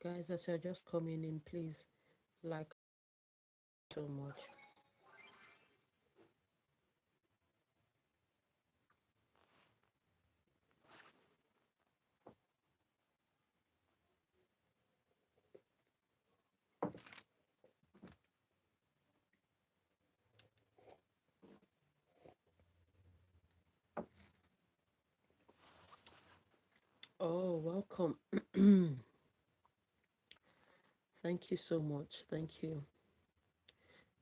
Guys, as you're just coming in, please like so much. Oh, welcome. Thank you so much. Thank you.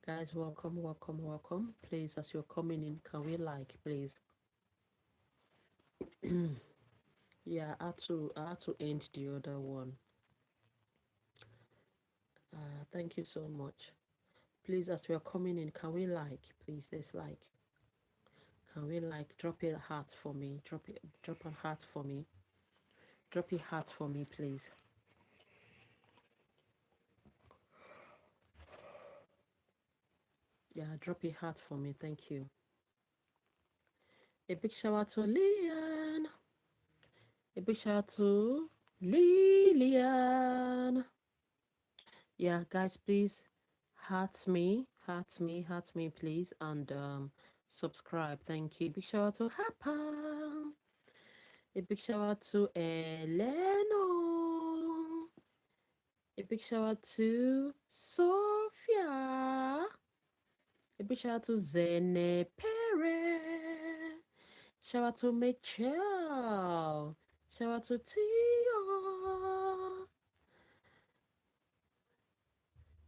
Guys, welcome, welcome, welcome. Please, as you're coming in, can we like, please? Yeah, I had to end the other one. Thank you so much. Please, as we are coming in, can we like, please? There's like, can we like drop a heart for me? Drop a heart for me. Drop a heart for me, please. Yeah, drop a heart for me. Thank you. A big shout out to Lian. A big shout out to Lilian. Yeah, guys, please heart me, please, and subscribe. Thank you. Big shout out to Hapa. A big shout out to Eleno. A big shout out to Sophia. A big shout out to Zene Perez. Shout out to Michelle. Shout out to Tio.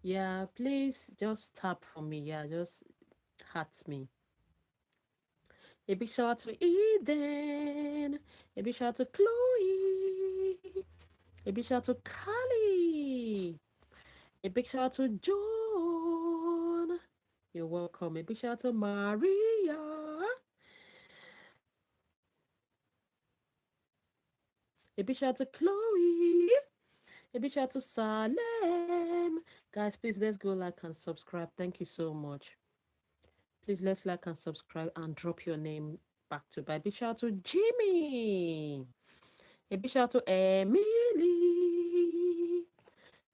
Yeah, please just tap for me. Yeah, just heart me. A big shout out to Eden. A big shout out to Chloe. A big shout out to Kali. A big shout out to John. You're welcome. A big shout out to Maria. A big shout out to Chloe. A big shout out to Salem. Guys, please let's go like and subscribe. Thank you so much. Please let's like and subscribe and drop your name back to by. Big shout out to Jimmy. A big shout out to Emily.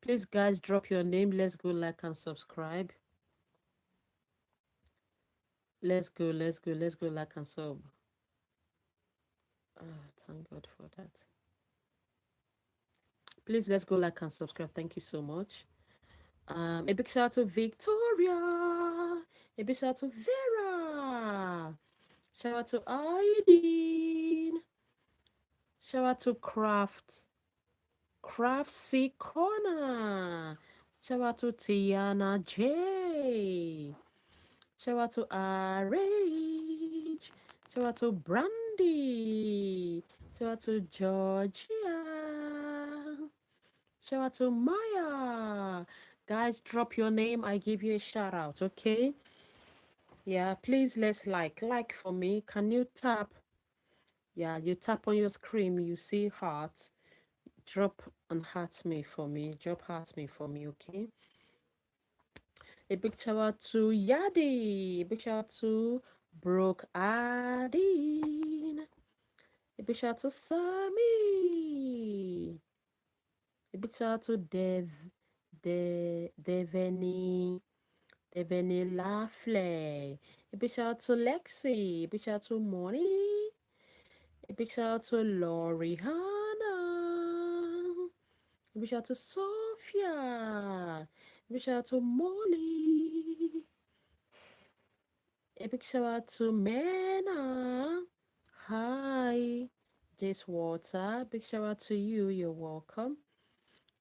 Please, guys, drop your name. Let's go like and subscribe. Let's go, like and sub. Thank God for that. Please, let's go like and subscribe. Thank you so much. A big shout out to Victoria. A big shout out to Vera. Shout out to Aideen. Shout out to Craftsy Corner. Shout out to Tiana J. Shout out to RH. Shout out to Brandy. Shout out to Georgia. Shout out to Maya. Guys, drop your name. I give you a shout out, okay? Yeah, please let's like for me. Can you tap? Yeah, you tap on your screen, you see heart. Drop and heart me for me. Drop heart me for me, okay? A big shout out to Yadi. A big shout out to Brooke Adine. A big shout out to Sammy. A big shout out to Deveni Lafley. A big shout out to Lexi. A big shout out to Moni. A big shout out to Lori Hannah. A big shout out to Sophia. A big shout out to Molly. A big shout out to Mena. Hi, Jace Water. Big shout out to you. You're welcome.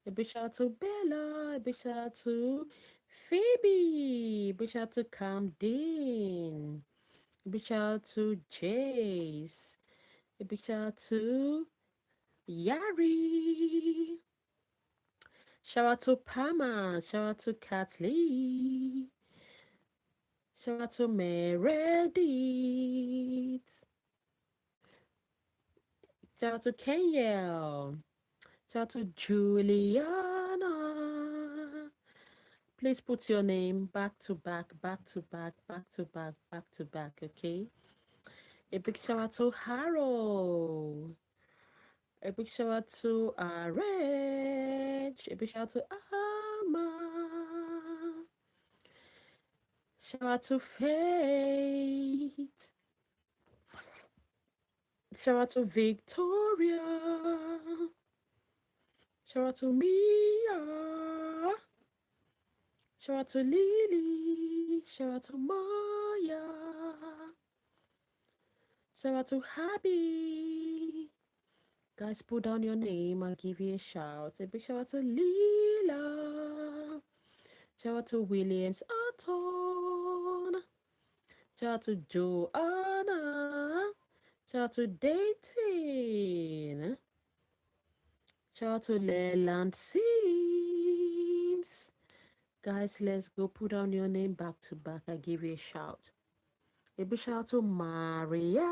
A big shout out to Bella. A big shout out to Phoebe. A big shout out to Camden. A big shout out to Jace. A big shout out to Yari. Shout out to Pama. Shout out to Kathleen. Shout out to Meredith. Shout out to Kenyel. Shout out to Juliana. Please put your name back to back, back to back, back to back, back to back, okay? A big shout out to Harold. A big shout out to Reg. Coach. A big shout out to Ama. Shout out to Faith. Shout out to Victoria. Shout out to Mia. Shout out to Lily. Shout out to Maya. Shout out to Happy. Guys, put down your name. I'll give you a shout. A big shout out to Lila. Shout out to Williams Aton. Shout out to Joanna. Shout out to Dating. Shout out to Leland Sims. Guys, let's go put down your name back to back. I give you a shout. A big shout out to Mariana.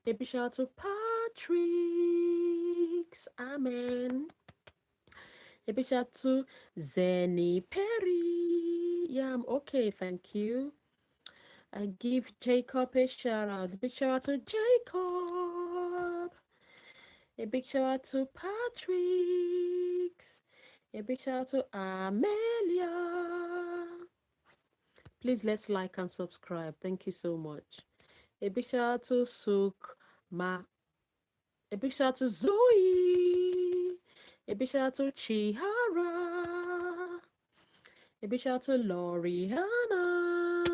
A big shout out to Patrick. Amen. A big shout out to Zenny Perry. Yeah, I'm okay, thank you. I give Jacob a shout out. A big shout out to Jacob. A big shout out to Patrick. A big shout out to Amelia. Please let's like and subscribe. Thank you so much. A big shout out to Sukma. A big shout out to Zoe. A big shout out to Chihara. A big shout out to Loriana.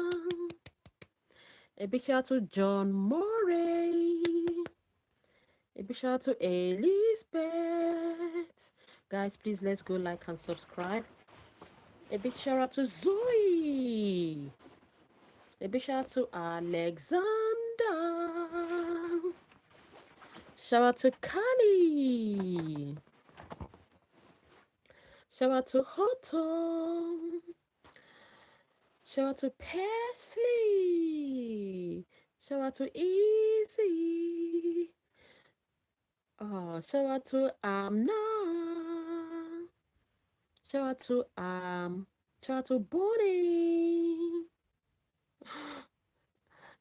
A big shout out to John Morey. A big shout out to Elizabeth. Guys, please let's go like and subscribe. A big shout out to Zoe. A big shout out to Alexander. Shout out to Kali. Shout out to Houghton. Shout out to Persley. Shout out to Easy. Oh, shout out to Amna. Shout out to Bonnie.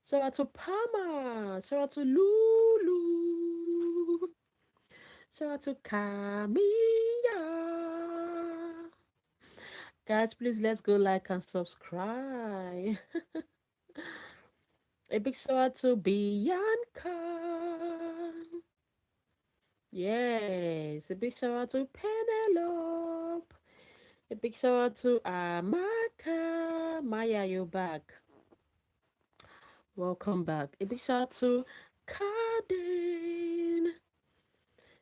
Shout out to Pama. Shout out to Lulu. Shout out to Camilla. Guys, please let's go like and subscribe. A big shout out to Bianca. Yes, a big shout out to Penelope. A big shout out to Amaka. Maya, you're back. Welcome back. A big shout out to Kaden.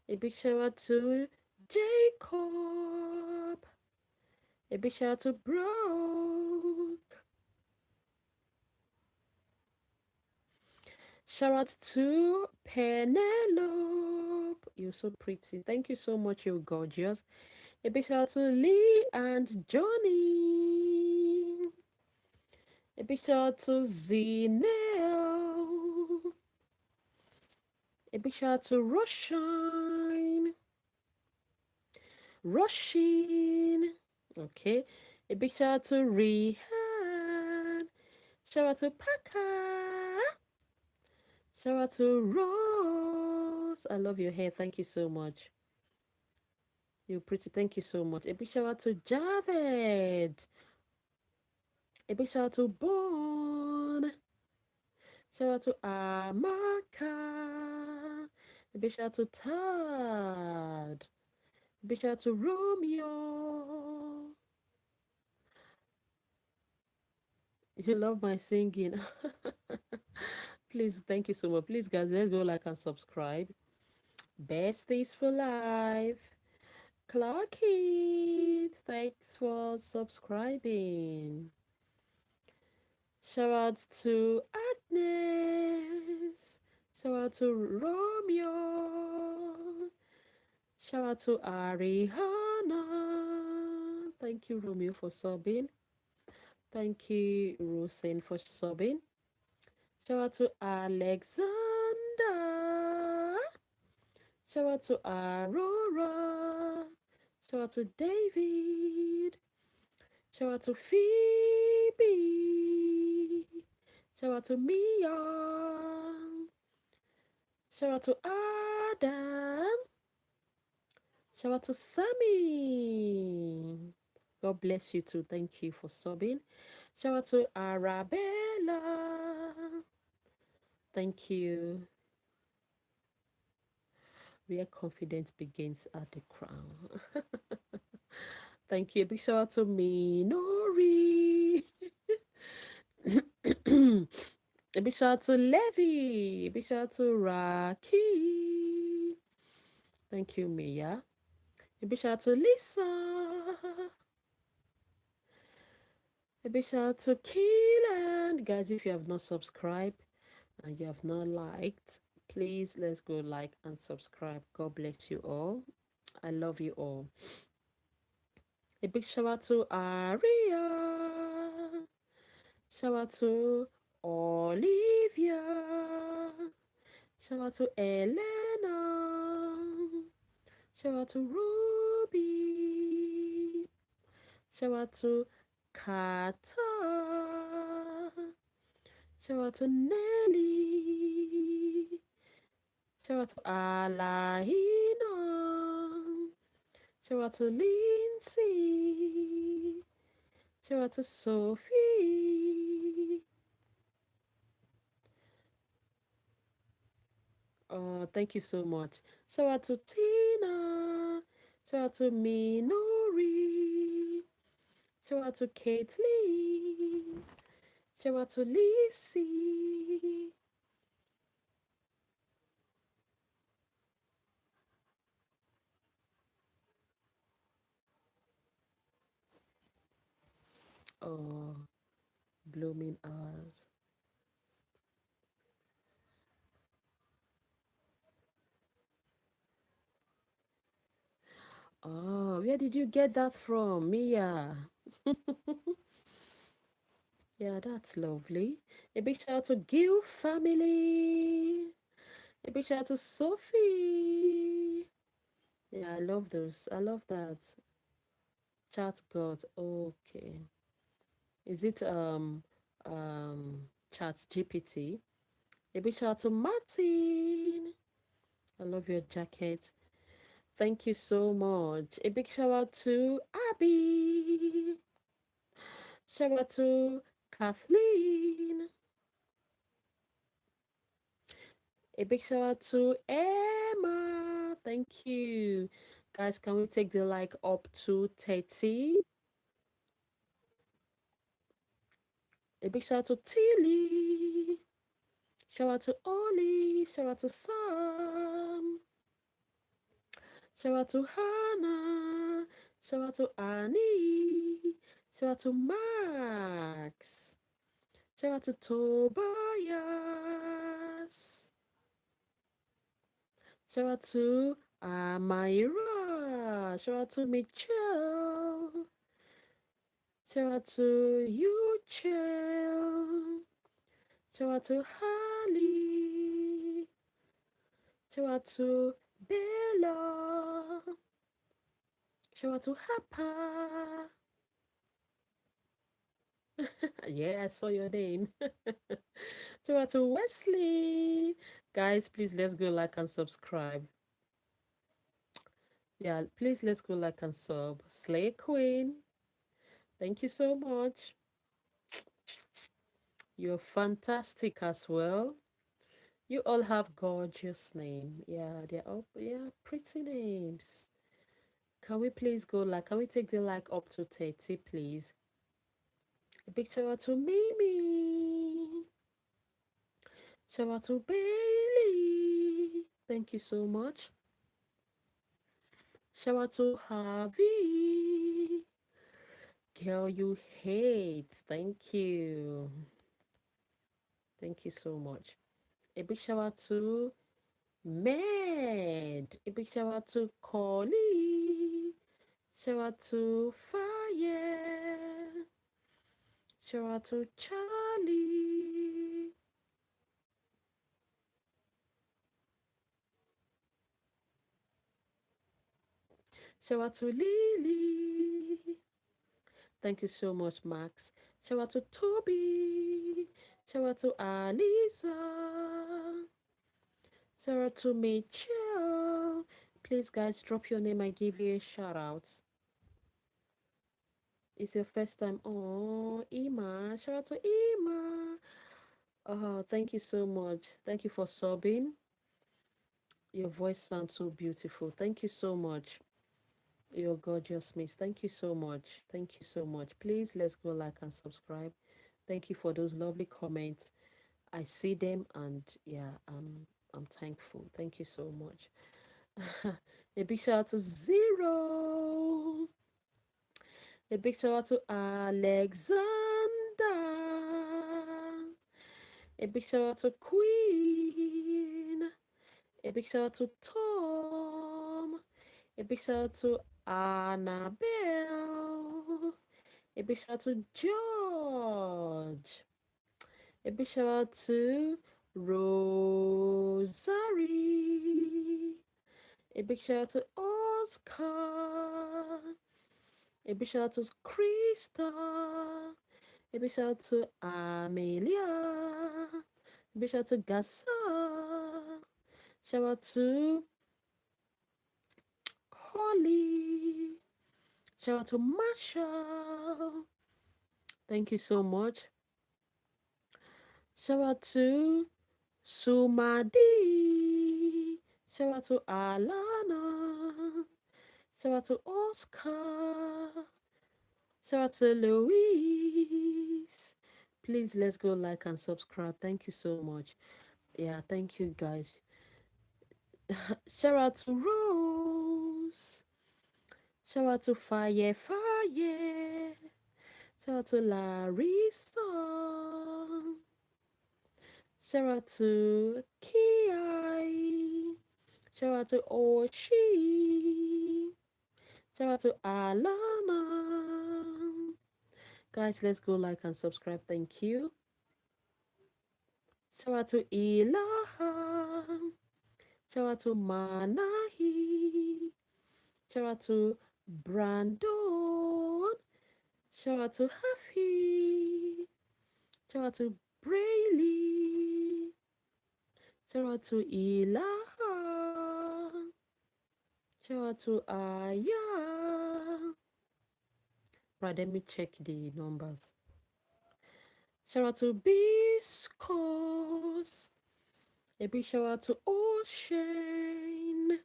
A big shout out to Jacob. A big shout out to Brooke. Shout out to Penelope. You're so pretty. Thank you so much. You're gorgeous. A big shout out to Lee and Johnny. A big shout out to Zinel. A big shout out to Roshan. Okay. A big shout out to Rihan. Shout out to Paka. Shout out to Rose. I love your hair. Thank you so much. You're pretty. Thank you so much. A big shout out to Javed. A big shout out to Bon. Shout out to Amaka. A big shout out to Tad. A big shout out to Romeo. You love my singing. Please, thank you so much. Please, guys, let's go like and subscribe. Besties for life. Clark it. Thanks for subscribing. Shout out to Agnes. Shout out to Romeo. Shout out to Ariana. Thank you, Romeo, for subbing. Thank you, Rosen, for subbing. Shout out to Alexander. Shout out to Aurora. Shout out to David. Shout out to Phoebe. Shout out to Mia. Shout out to Adam. Shout out to Sammy. God bless you too. Thank you for subbing. Shout out to Arabella. Thank you. Where confidence begins at the crown. Thank you. Big shout out to Minori. A big shout out to Levy. A big shout out to Raki. Thank you, Mia. A big shout out to Lisa. A big shout out to Keelan. Guys, if you have not subscribed and you have not liked, please let's go like and subscribe. God bless you all. I love you all. A big shout out to Aria. Shout out to Olivia. Shout out to Elena. Shout out to Ruby. Shout out to Kata. Shout out to Nelly. Shout out to Alaina. Shout out to Lindsay. Shout out to Sophie. Oh, thank you so much. Shout out to Tina. Shout out to Minori. Shout out to Caitlin. Shout out to Lizzie. Oh, blooming hours. Oh, where did you get that from, Mia? Yeah, that's lovely. A big shout out to Gil family. A big shout out to Sophie. Yeah, I love those. I love that. Chat God. Okay. Is it Chat GPT? A big shout out to Martin. I love your jacket. Thank you so much. A big shout out to Abby. Shout out to Kathleen. A big shout out to Emma. Thank you. Guys, can we take the like up to 30? A big shout out to Tilly. Shout out to Ollie. Shout out to Sam. Shout out to Hannah. Shout out to Annie. Shout out to Max. Shout out to Tobias. Shout out to Amira. Shout out to Michelle. Shout out to Yuchel. Shout out to Holly. Shout out to Bella. Shout out to Hapa. Yeah, I saw your name. Shout out to Wesley. Guys, please let's go like and subscribe. Yeah, please let's go like and sub. Slay Queen. Thank you so much. You're fantastic as well. You all have gorgeous name. Yeah, they're all pretty names. Can we please go like, can we take the like up to 30, please? A big shout out to Mimi. Shout out to Bailey. Thank you so much. Shout out to Harvey. Girl, you hate. Thank you. Thank you so much. A big shout out to Med. A big shout out to Collie. Shout out to Fire. Shout out to Charlie. Shout out to Lily. Thank you so much, Max. Shout out to Toby. Shout out to Alisa. Shout out to Michelle. Please, guys, drop your name. I give you a shout out. It's your first time. Oh, Ima. Shout out to Ima. Oh, thank you so much. Thank you for subbing. Your voice sounds so beautiful. Thank you so much. You're gorgeous, miss. Thank you so much. Thank you so much. Please, let's go like and subscribe. Thank you for those lovely comments. I see them, and yeah, I'm thankful. Thank you so much. A big shout out to Zero. A big shout out to Alexander. A big shout out to Queen. A big shout out to Tom. A big shout out to Annabelle. A big shout out to George. A big shout out to Rosary. A big shout out to Oscar. A big shout out to Krista. A big shout out to Amelia. A big shout out to Gassa. Shout out to Holly. Shout out to Marshall. Thank you so much. Shout out to Sumadi. Shout out to Alana. Shout out to Oscar. Shout out to Louise. Please, let's go like and subscribe. Thank you so much. Yeah, thank you guys. Shout out to Rose. Shout out to Fire. Shout out to Larissa. Shout out to Kiai. Shout out to Oshi. Shout out to Alana. Guys, let's go like and subscribe. Thank you. Shout out to Ilaha. Shout out to Manahi. Shout out to Brandon. Shout out to Hafi. Shout out to Brayley. Shout out to Ilaha. Shout out to Aya. Right, let me check the numbers. Shout out to Biscos. A big shout out to Ocean.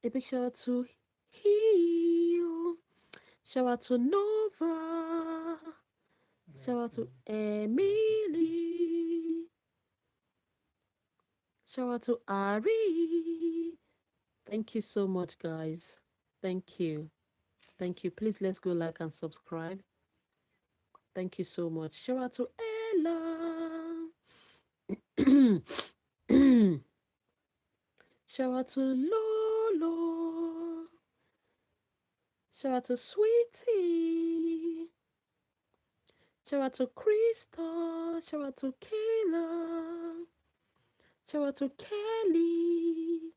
A big shout out to Heal. Shout out to Nova. Shout out to Emily. Shout out to Ari. Thank you so much, guys. Thank you. Thank you. Please, let's go like and subscribe. Thank you so much. Shout out to Ella. Shout out to Lolo. Shout out to Sweetie. Shout out to Krista. Shout out to Kayla. Shout out to Kelly.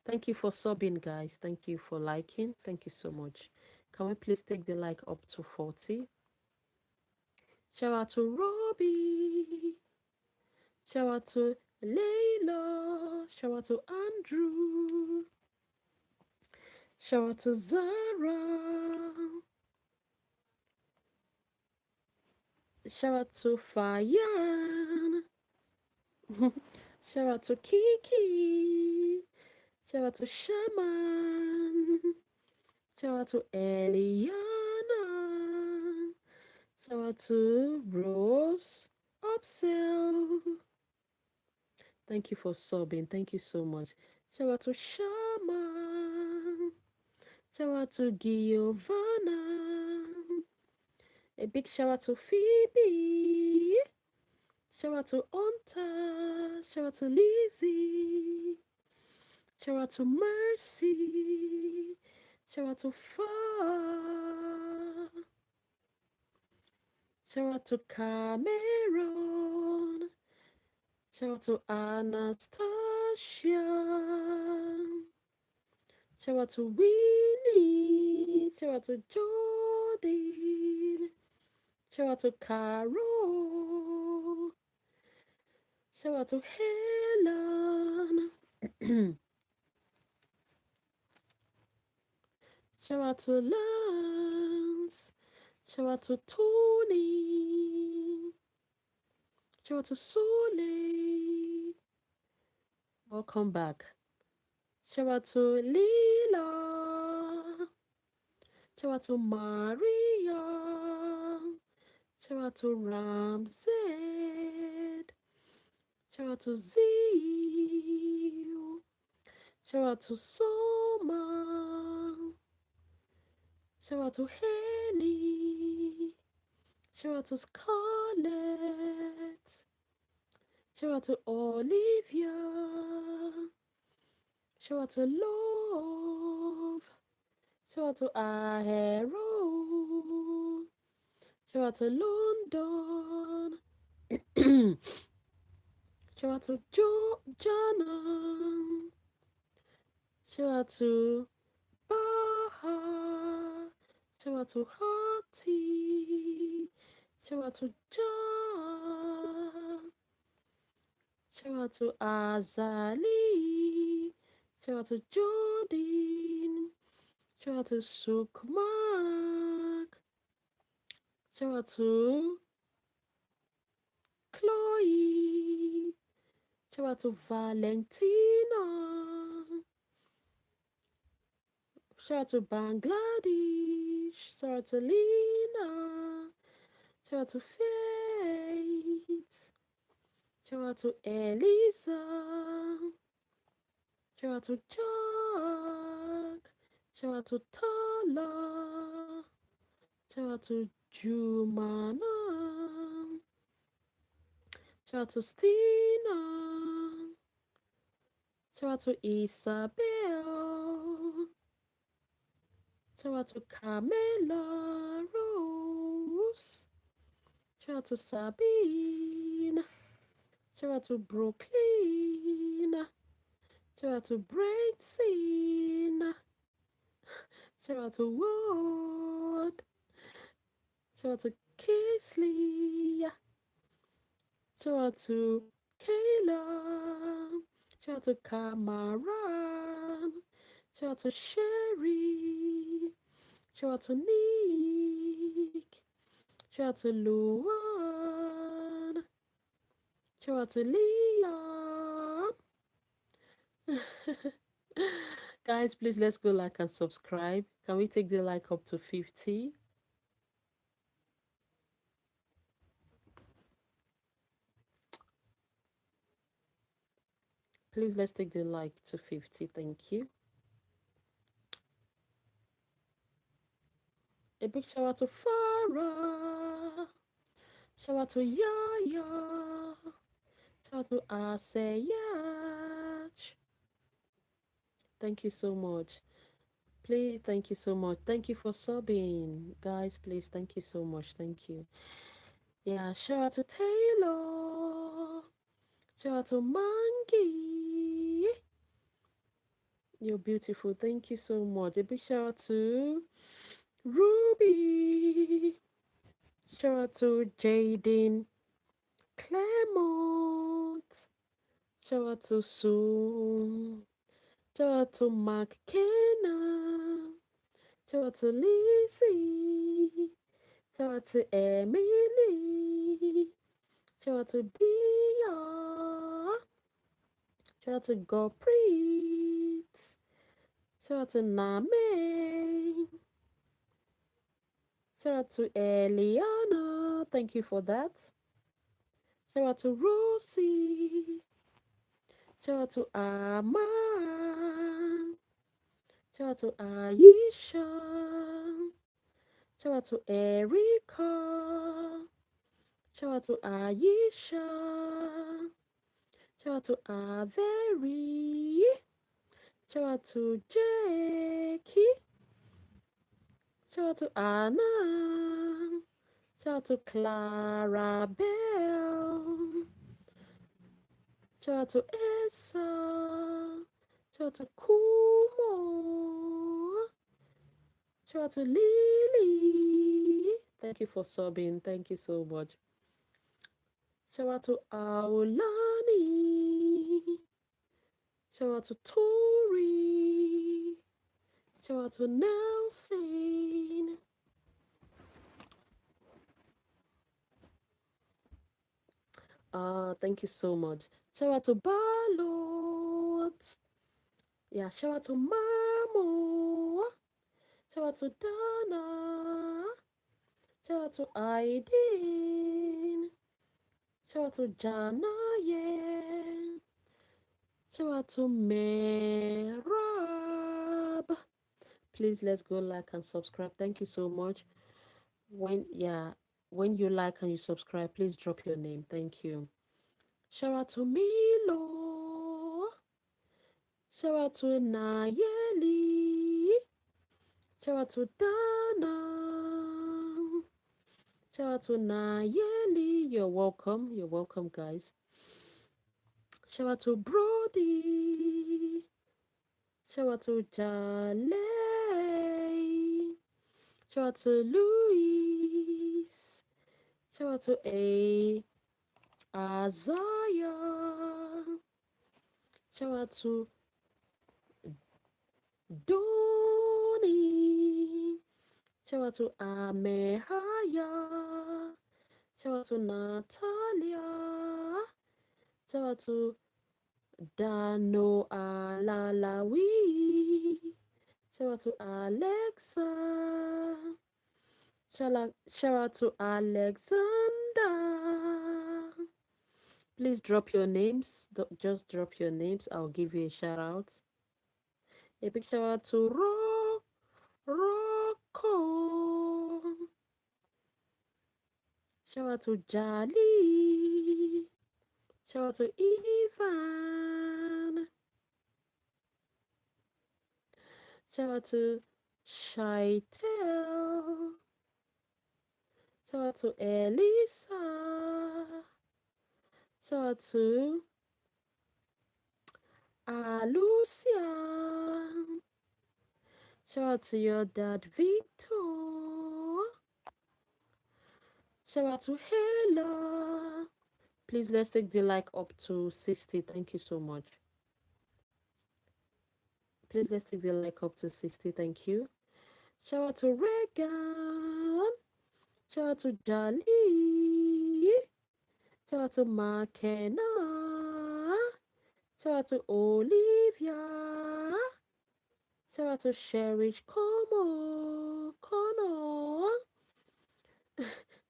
Thank you for subbing, guys. Thank you for liking. Thank you so much. Can we please take the like up to 40? Shout out to Robbie. Shout out to Layla. Shout out to Andrew. Shout out to Zara. Shout out to Fayan. Shout out to Kiki. Shout out to Shaman. Shout out to Eliana. Shout out to Rose Upsell. Thank you for subbing. Thank you so much. Shout out to Shaman. Shout out to Giovanna. A big shout out to Phoebe. Shout out to Onta. Shout out to Lizzie. Shout out to Mercy. Shout out to Fa. Shout out to Cameron. Shout out to Anastasia. Shout out to Winnie. Shout out to Jordan. Shout out to Carol. Shout out to Helen. Shout out to Lance. Shout out to Tony. Shout out to Sole. Welcome back. Shout out to Lila. Shout out to Maria. Shout out to Ramzed. Shout out to Zeal. Shout out to Soma. Shout out to Haley. Shout out to Scarlett. Shout out to Olivia. Shout out to Love. Shout out to Ahero. Shout out to London. Shout out to Jana. Shout out to Baha. Shout out to Hati. Shout out to John. Shout out to Azali. Shout out to Jordan. Shout out to Sukmak. Shout out to Chloe. Shout out to Valentina. Shout out to Bangladesh. Shout out to Lena. Shout out to Faith. Shout out to Elisa. Shout out to Jack. Shout out to Tala. Shout out to Jumana. Shout out to Stina. Shout out to Isabel. Shout out to Camilla Rose. Shout out to Sabine. Shout out to Brooklyn. Shout out to Braidseen. Shout out to Wood. Shout out to Kingsley. Shout out to Kayla. Shout out to Kamaran. Shout out to Sherry. Shout out to Nick. Shout out to Luan. Shout out to Leon. Guys, please let's go like and subscribe. Can we take the like up to 50? Please let's take the like to 50. Thank you. A big shout out to Farah. Shout out to Yaya. Shout out to Aseyach. Thank you so much. Please, thank you so much. Thank you for subbing. Guys, please, thank you so much. Thank you. Yeah, shout out to Taylor. Shout out to Mangi. You're beautiful. Thank you so much. A big shout out to Ruby. Shout out to Jaden Claremont. Shout out to Sue. Shout out to McKenna. Shout out to Lizzie. Shout out to Emily. Shout out to Bia. Shout out to Goprit. Shout out to Name. Shout out to Eliana. Thank you for that. Shout out to Rosie. Shout out to Aman. Shout out to Aisha. Shout out to Erica. Shout out to Aisha. Shout out to Avery. Shout out to Jackie. Shout out to Anna. Shout out to Clara Bell. Shout out to Essa. Shout out to Kumo. Shout out to Lily. Thank you for subbing. Thank you so much. Shout out to Aulani. Shout out to Tori. Shout out to Nelson. sing. Thank you so much. Shout out to Balot. Yeah, shout out to Mamo. Shout out to Dana. Shout out to Aideen. Shout out to Jana, yeah. Shout out to Merab. Please let's go like and subscribe. Thank you so much. When you like and you subscribe, please drop your name. Thank you. Shout out to Milo. Shout out to Nayeli. Shout out to Dana. Shout out to Nayeli. You're welcome. You're welcome, guys. Shout out to Brody. Shout out to Jale. Shout out to Louise. Shout out to Azaya. Shout out to Donnie. Shout out to Amehaya. Shout out to Natalia. Shout out to Dano Alalawi. Shout out to Alexa. Shout out to Alexander. Please drop your names. Just drop your names. I'll give you a shout out. A big shout out to Rocco. Shout out to Jali. Shout out to Ivan. Shout out to Shaitel. Shout out to Elisa. Shout out to Lucia. Shout out to your dad, Victor. Shout out to Hela. Please, let's take the like up to 60. Thank you so much. Please, let's take the like up to 60. Thank you. Shout out to Regan. Shout out to Jali. Shout out to McKenna. Shout out to Olivia. Shout out to Cherish Como. Connor.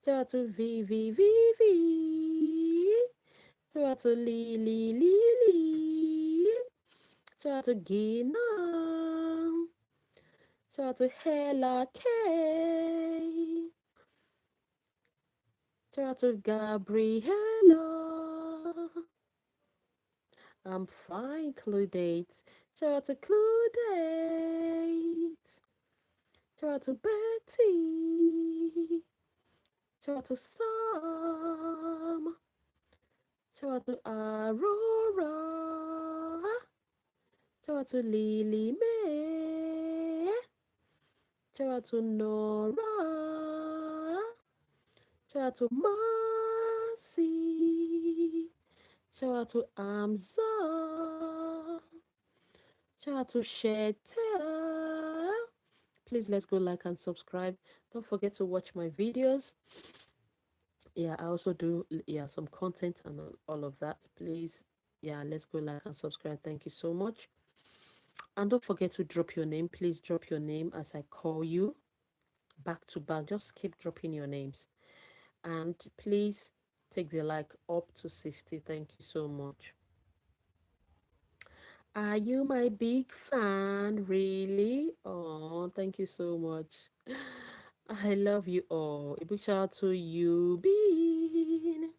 Shout out to Vivi. Shout out to Lily. Shout out to Gina. Shout out to Hella K. Shout out to Gabriella. I'm fine, Cludate. Shout out to Cludate. Shout out to Betty. Shout out to Sam. Shout out to Aurora. Shout out to Lily May. Shout out to Nora. Shout out to Marcy. Shout out to Amza. Shout out to Sheta. Please let's go like and subscribe. Don't forget to watch my videos. Yeah, I also do some content and all of that. Please, let's go like and subscribe. Thank you so much. And don't forget to drop your name. Please drop your name as I call you back to back. Just keep dropping your names. And please take the like up to 60. Thank you so much. Are you my big fan? Really? Oh, thank you so much. I love you all. A big shout out to you, Bean.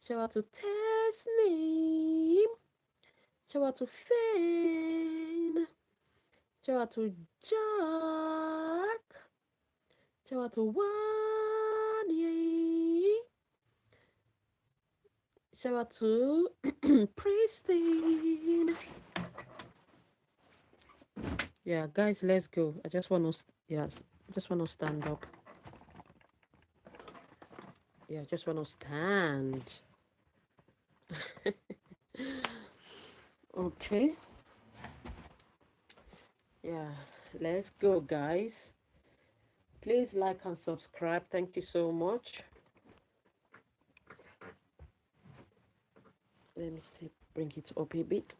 Shout out to Tesname. Shout out to Fane. Shout out to Jack. Shout out to Wanye. Shout out to Pristine. Yeah, guys, let's go. I just want to stand up. Yeah, I just want to stand. Okay. Yeah, Let's go, guys. Please like and subscribe. Thank you so much. Let me still bring it up a bit.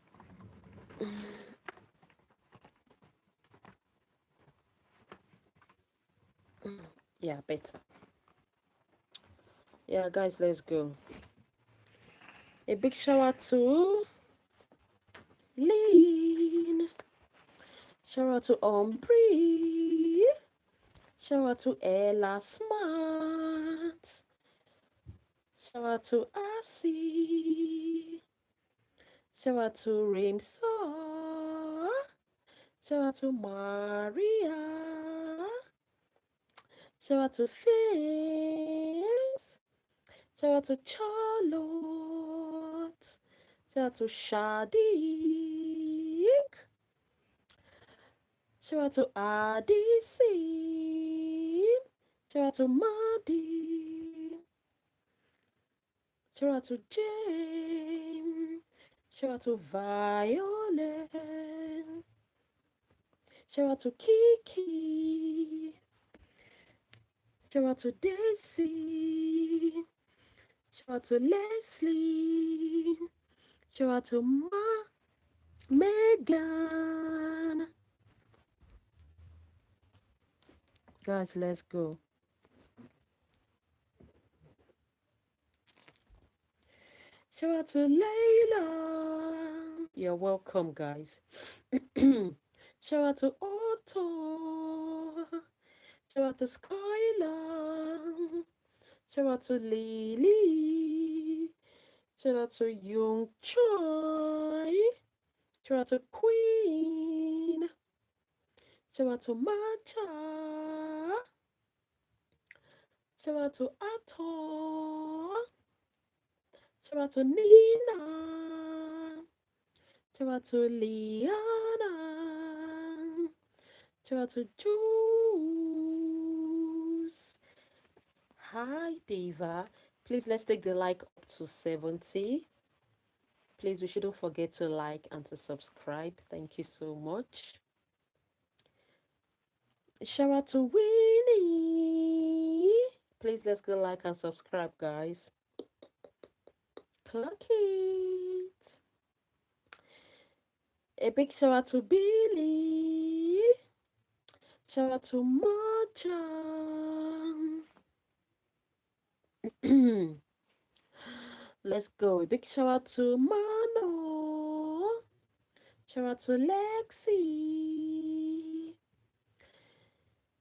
Yeah, better. Yeah, guys, let's go. A big shower to Lean. Shout out to Ombre. Shout out to Ella Smart. Shout out to Asi. Shout out to Rimsaw. Shout out to Maria. Shout out to Face. Shout out to Charlotte. Shout out to Shadik. Shout out to RDC. Shout out to Maddie. Shout out to James. Shout out to Violet. Shout out to Kiki. Shout out to Daisy. Shout out to Leslie. Shout out to Megan. Guys, let's go. Shout out to Layla. You're welcome, guys. Shout out to Otto. Shout out to Skylar. Shout out to Lily. Shout out to Young Choi. Shout out to Queen. Shout out to Matcha. Shout out to Ato. Shout out to Nina. Shout out to Liana. Shout out to Juice. Hi, Diva. Please, let's take the like up to 70. Please, we shouldn't forget to like and to subscribe. Thank you so much. Shout out to Winnie. Please, let's go like and subscribe, guys. Clock it. A big shout out to Billy. Shout out to Mocha. Let's go. A big shout out to Mano. Shout out to Lexi.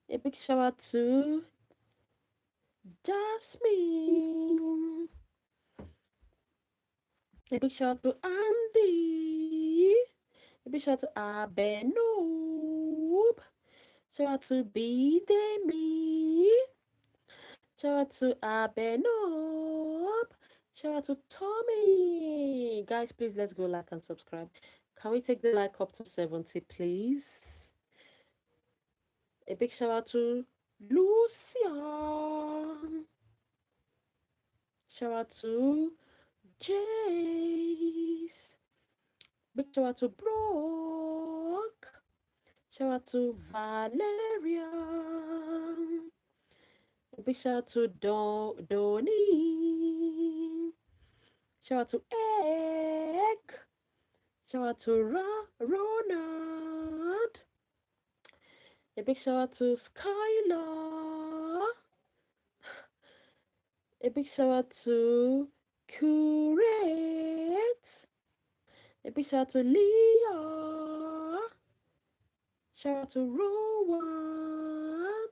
A big shout out to Jasmine. A big shout out to Andy. A big shout out to Abenoob. Shout out to B-Demi. Shout out to Abenoob. Shout out to Tommy. Guys, please, let's go like and subscribe. Can we take the like up to 70, please? A big shout out to Lucian. Shout out to Jace. Big shout out to Brooke. Shout out to Valeria. A big shout out to Donnie. Shout out to Egg. Shout out to Ronald. A big shout out to Skylar. A big shout out to Curate. A big shout out to Leah. Shout out to Rowan.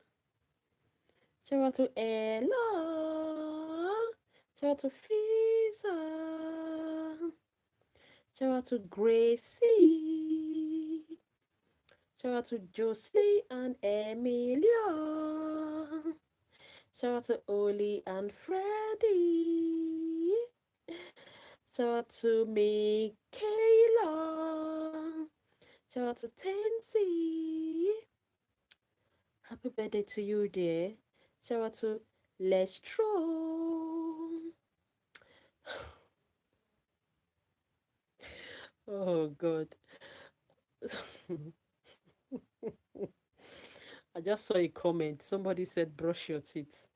Shout out to Ella. Shout out to Fiza. Shout out to Gracie. Shout out to Jocelyn and Emilia. Shout out to Oli and Freddie. Shout out to Michaela. Shout out to Tenzi. Happy birthday to you, dear. Shout out to Lestro. Oh, God. I just saw a comment. Somebody said, brush your teeth.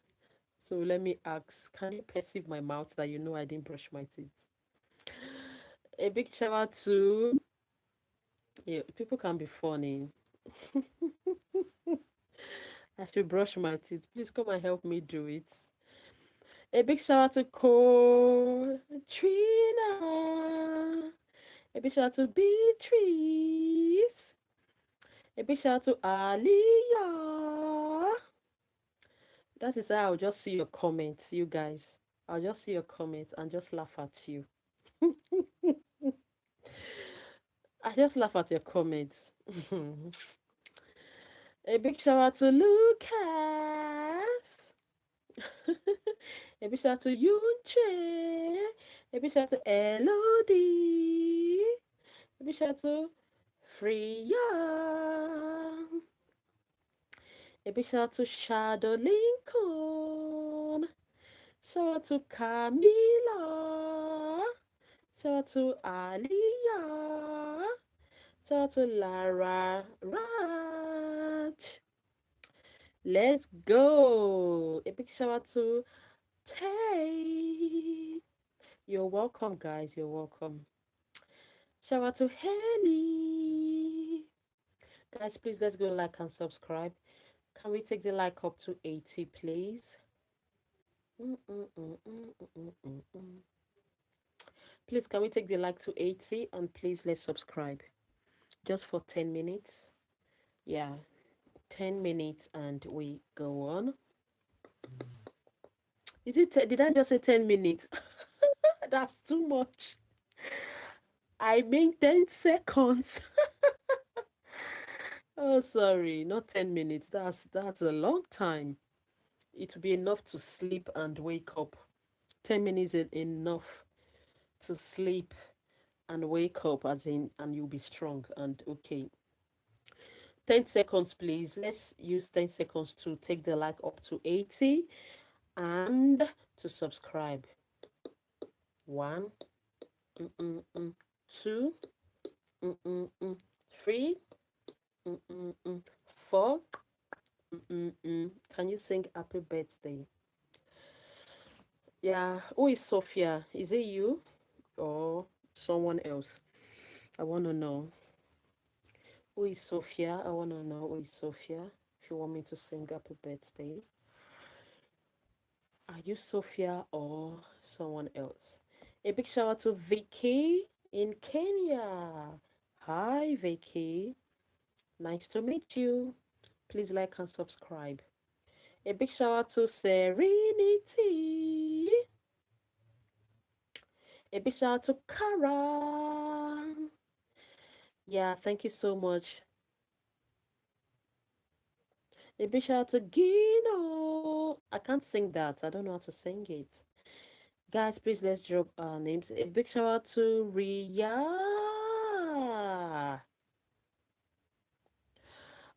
So let me ask, can you perceive my mouth that you know I didn't brush my teeth? A big shout out to, yeah, people can be funny. I should brush my teeth. Please come and help me do it. A big shout out to Trina. A big shout out to Beatrice. A big shout out to Aliyah. That is how I'll just see your comments, you guys. I'll just see your comments and just laugh at you. I just laugh at your comments. A big shout out to Lucas. A big shout out to Yunche. A big shout out to Elodie. A big shout out to Freya. A big shout out to Shadow Lincoln. Shout out to Camila. Shout out to Aliyah. Shout out to Lara Raj. Let's go. A big shout out to Tay. You're welcome, guys. You're welcome. Shout out to Henny. Guys, please let's go like and subscribe. Can we take the like up to 80, please? Please, can we take the like to 80? And please, let's subscribe. Just for 10 minutes. Yeah, 10 minutes and we go on. Is it, did I just say 10 minutes? That's too much. I mean 10 seconds. Oh, sorry, not 10 minutes. That's a long time. It will be enough to sleep and wake up. 10 minutes is enough to sleep and wake up, as in, and you'll be strong and okay. 10 seconds, please. Let's use 10 seconds to take the like up to 80 and to subscribe. 1, 2, 3, 4. Can you sing happy birthday? Yeah, who is Sophia? Is it you or someone else? I want to know. Who is Sophia? I want to know who is Sophia. If you want me to sing happy birthday. Are you Sophia or someone else? A big shout out to Vicky in Kenya. Hi, Vicky. Nice to meet you. Please like and subscribe. A big shout out to Serenity. A big shout out to Kara. Yeah, thank you so much. A big shout out to Gino. I can't sing that. I don't know how to sing it. Guys, please let's drop our names. A big shout out to Ria.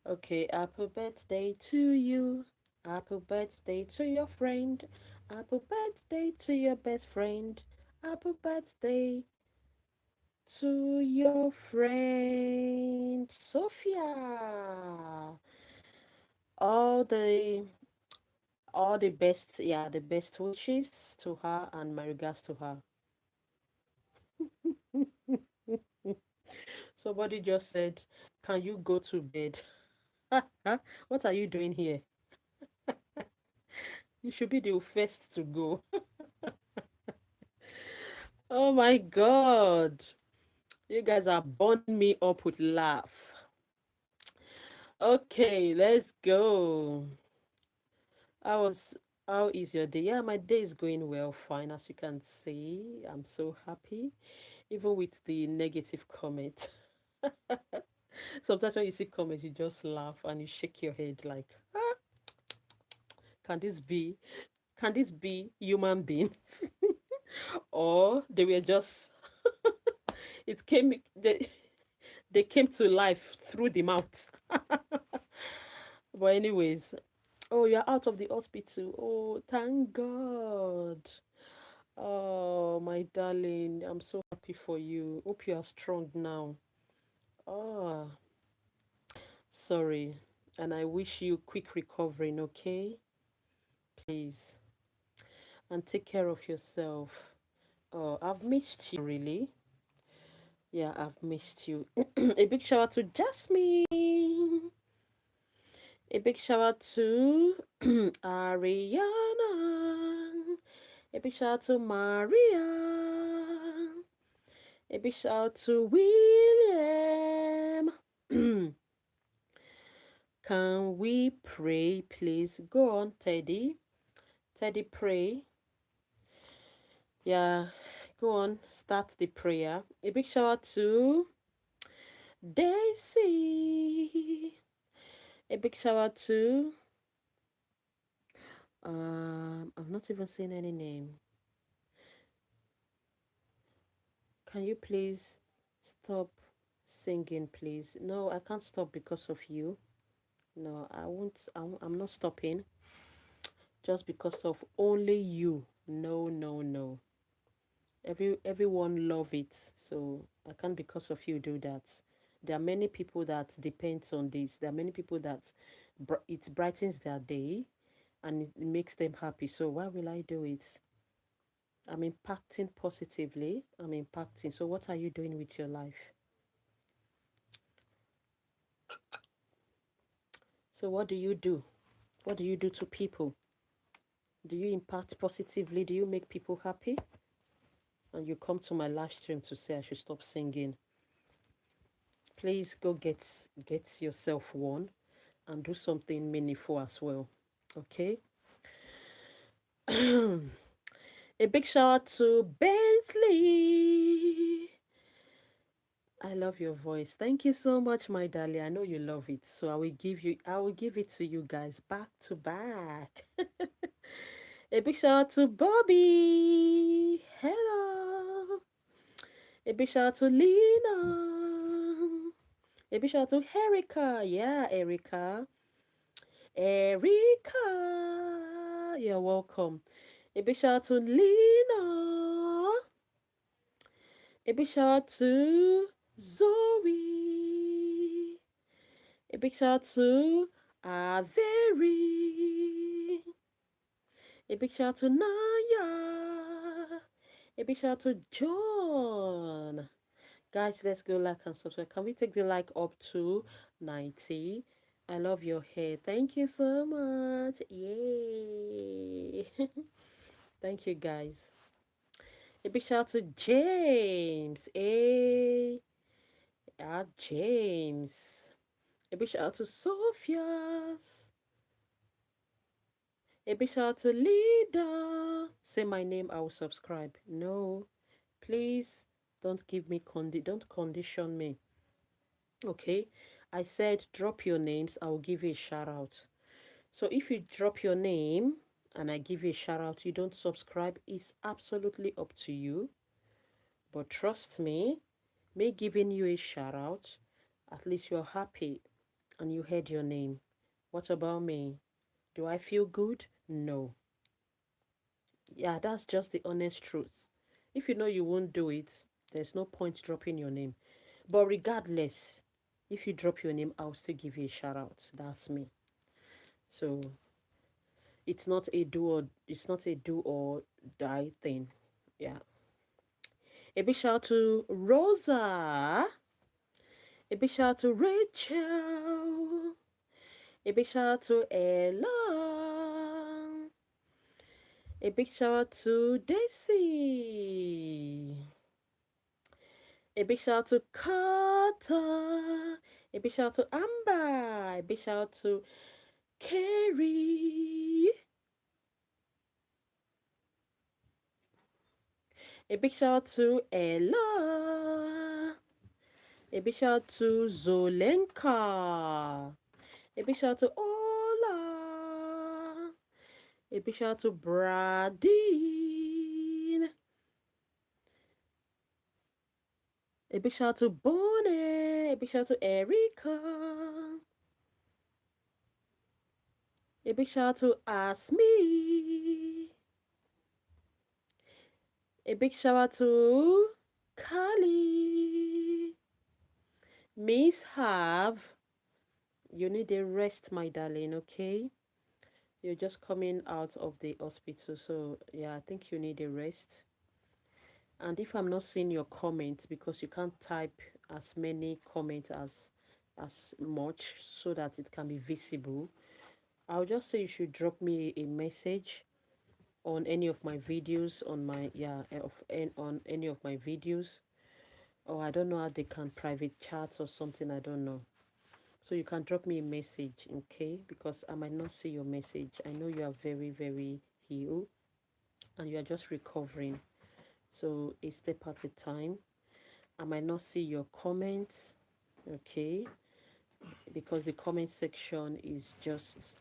Okay, happy birthday to you. Happy birthday to your friend. Happy birthday to your best friend. Happy birthday to your friend Sophia. All the best, yeah, the best wishes to her and my regards to her. Somebody just said, can you go to bed? What are you doing here? You should be the first to go. Oh my God. You guys are burning me up with laugh. Okay, let's go. How is your day? Yeah, my day is going well, fine. As you can see, I'm so happy, even with the negative comment. Sometimes when you see comments, you just laugh and you shake your head like, ah, can this be? Can this be human beings? Or they were just it came they came to life through the mouth. But anyways, oh, you're out of the hospital. Oh, thank God. Oh, my darling, I'm so happy for you. Hope you are strong now. Oh, sorry. And I wish you quick recovering, okay? Please. And take care of yourself. Oh, I've missed you, really. Yeah, I've missed you. A big shout out to Jasmine. A big shout out to Ariana. A big shout out to Maria. A big shout out to William. Can we pray, please? Go on, Teddy. Teddy, pray. Yeah, go on, start the prayer. A big shout out to Daisy. A big shout out to I'm not even saying any name. Can you please stop singing, please? No, I can't stop because of you. No, I won't. I'm not stopping just because of only you. No, no, no. Everyone love it, so I can't because of you do that. There are many people that depends on this. There are many people that it brightens their day and it makes them happy. So why will I do it? I'm impacting positively. I'm impacting. So what are you doing with your life? So what do you do? What do you do to people? Do you impact positively? Do you make people happy? And you come to my live stream to say I should stop singing. Please go get yourself one and do something meaningful as well. Okay? A big shout out to Bentley. I love your voice. Thank you so much, my darling. I know you love it. So I will give it to you guys back to back. A big shout out to Bobby. Hello. A big shout out to Lena. A big shout out to Erica. Yeah, Erica. Erica. You're welcome. A big shout out to Lena. A big shout out to Zoe. A big shout out to Avery. A big shout out to Naya. A big shout out to John. Guys, let's go like and subscribe. Can we take the like up to 90? I love your hair. Thank you so much. Yay. Thank you, guys. A big shout out to James. Hey, James. A big shout out to Sophia's. A big shout out to Lida. Say my name, I will subscribe. No, please don't give me don't condition me. Okay, I said drop your names, I will give you a shout out. So if you drop your name and I give you a shout out, you don't subscribe, it's absolutely up to you. But trust me giving you a shout out, at least you're happy and you heard your name. What about me? Do I feel good? No. Yeah, that's just the honest truth. If you know you won't do it, there's no point dropping your name. But regardless, if you drop your name, I'll still give you a shout out. That's me. So it's not a do or die thing. Yeah. A big shout out to Rosa. A big shout out to Rachel. A big shout out to Ella. A big shout out to Daisy. A big shout out to Carter. A big shout out to Amber. A big shout out to Carrie. A big shout out to Ella. A big shout out to Zolenka. A big shout out to Ola. A big shout out to Bradine. A big shout out to Bonnie. A big shout out to Erica. A big shout out to Asmi. A big shout out to Kali. Miss Have. You need a rest, my darling, okay? You're just coming out of the hospital, so yeah, I think you need a rest. And if I'm not seeing your comments, because you can't type as many comments as much so that it can be visible, I'll just say you should drop me a message on any of my videos, on my on any of my videos, or I don't know how they can private chat or something, I don't know. So you can drop me a message, okay? Because I might not see your message. I know you are very, very ill and you are just recovering. So a step at a time. I might not see your comments, okay? Because the comment section is just,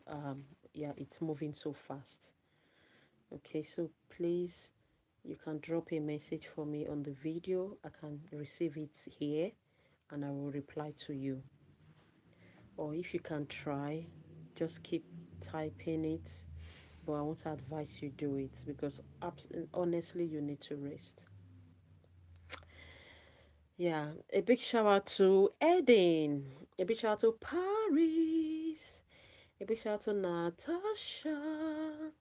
yeah, it's moving so fast. Okay, so please, you can drop a message for me on the video. I can receive it here and I will reply to you. Or if you can try, just keep typing it, but I won't advise you do it because honestly you need to rest. Yeah, a big shout out to Eden, a big shout out to Paris, a big shout out to Natasha,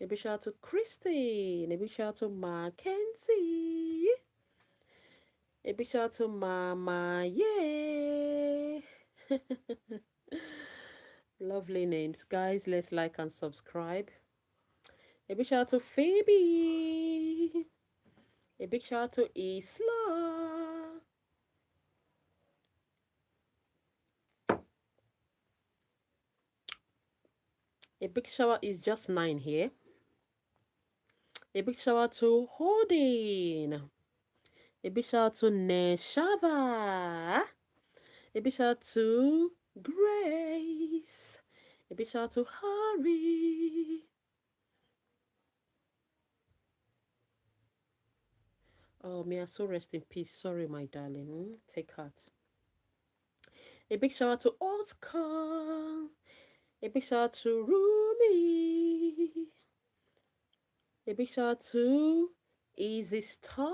a big shout out to Christine, a big shout out to Mackenzie, a big shout out to Mama, yeah. Lovely names, guys. Let's like and subscribe. A big shout out to Phoebe. A big shout out to Isla. A big shout out is just 9 here. A big shout out to Holding. A big shout out to Neshava. A big shout out to Grace. A big shout out to Harry. Oh, may I so rest in peace. Sorry, my darling. Take heart. A big shout out to Oscar. A big shout out to Rumi. A big shout out to Easy Star.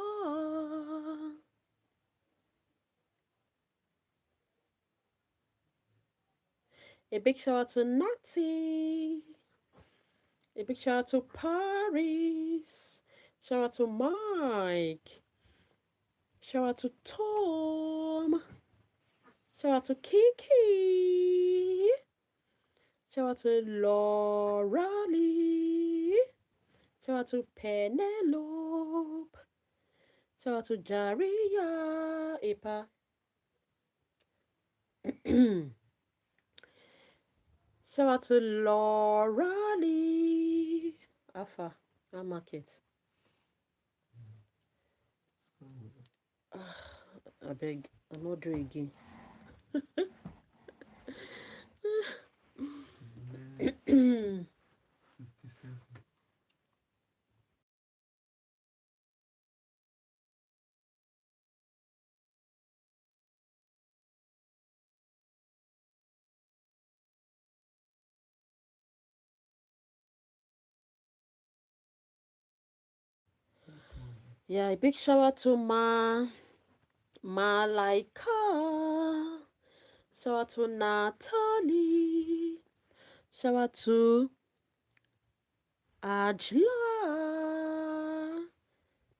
A big shout out to Natty. A big shout out to Paris. Shout out to Mike. Shout out to Tom. Shout out to Kiki. Shout out to Laura Lee. Shout out to Penelope. Shout out to Jaria Epa. Shout out to Laura Lee. Alpha, I market. I beg, I'm not doing again. Yeah, a big shout out to Malaika. Shout out to Natalie. Shout out to Ajla.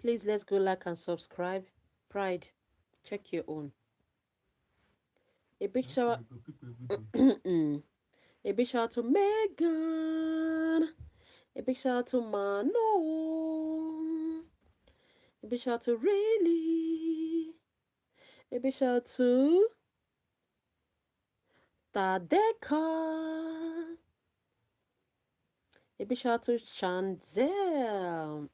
Please let's go like and subscribe. Pride, check your own. A big shout out. A big shout out to Megan. A big shout out to Manon. A big shout out to Really. A big shout out to Tadeka. A big shout out to Shanzel.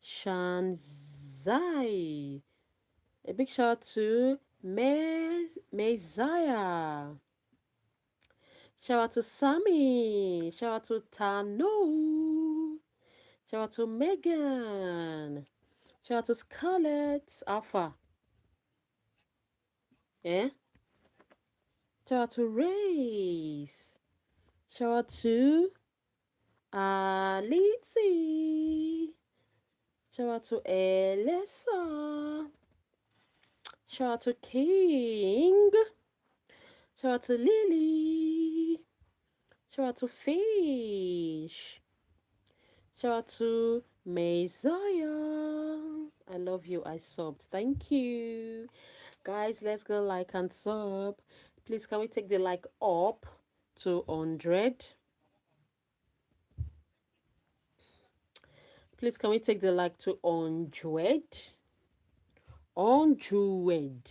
Shanzai. A big shout out to Messiah. Shout out to Sammy. Shout out to Tano. Shout out to Megan. Shout out to Scarlett Alpha. Yeah. Shout out to Race. Shout out to Aliti. Shout out to Elisa. Shout out to King. Shout out to Lily. Shout out to Fish. Shout out to Mayzaya. I love you. I subbed. Thank you. Guys, let's go like and sub. Please, can we take the like up to 100? Please, can we take the like to 100? 100.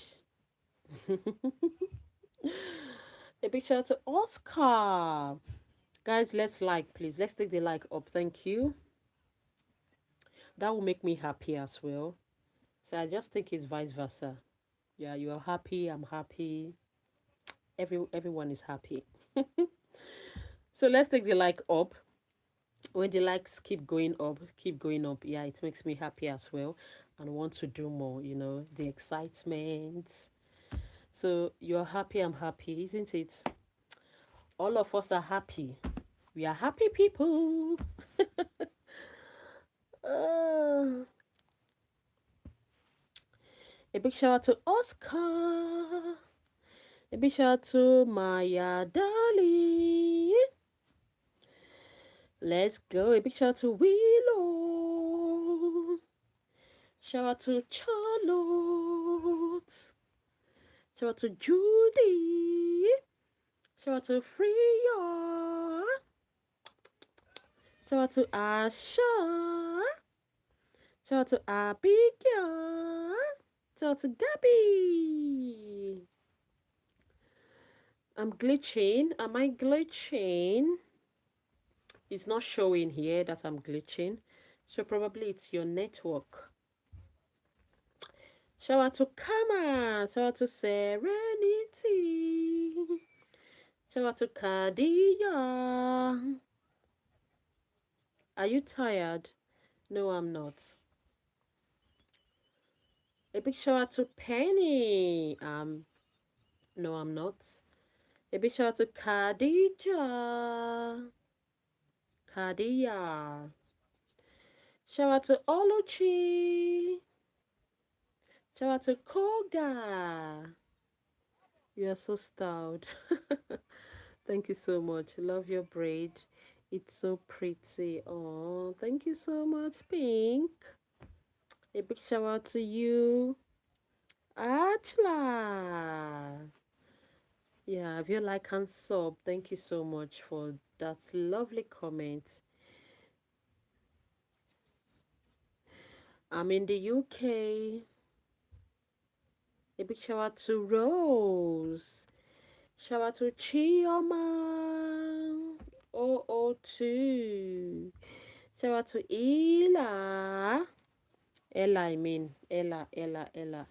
A big shout out to Oscar. Guys, let's like, please. Let's take the like up. Thank you. That will make me happy as well. So I just think it's vice versa. Yeah, you are happy, I'm happy. Everyone is happy. So let's take the like up. When the likes keep going up, yeah, it makes me happy as well and want to do more, the excitement. So you're happy, I'm happy, isn't it? All of us are happy. We are happy people. uh, a big shout out to Oscar. A big shout out to Maya Dali. Let's go. A big shout out to Willow. Shout out to Charlotte. Shout out to Judy. Shout out to Freya. Shout out to Asha. Shout out to Abigail. Shout out to Gabby. I'm glitching. Am I glitching? It's not showing here that I'm glitching. So probably it's your network. Shout out to Kama. Shout out to Serenity. Shout out to Kadia. Are you tired? No, I'm not. A big shout out to Penny. No, I'm not. A big shout out to Khadija. Kadia. Shout out to Oluchi. Shout out to Koga. You are so styled. Thank you so much. Love your braid. It's so pretty. Oh, thank you so much, Pink. A big shout out to you, Achla. Yeah, if you like and sub, thank you so much for that lovely comment. I'm in the UK. A big shout out to Rose. Shout out to Chioma. 002. Shout out to Ella. Ella.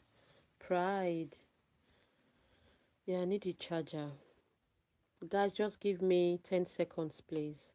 Pride. Yeah, I need a charger. Guys, just give me 10 seconds, please.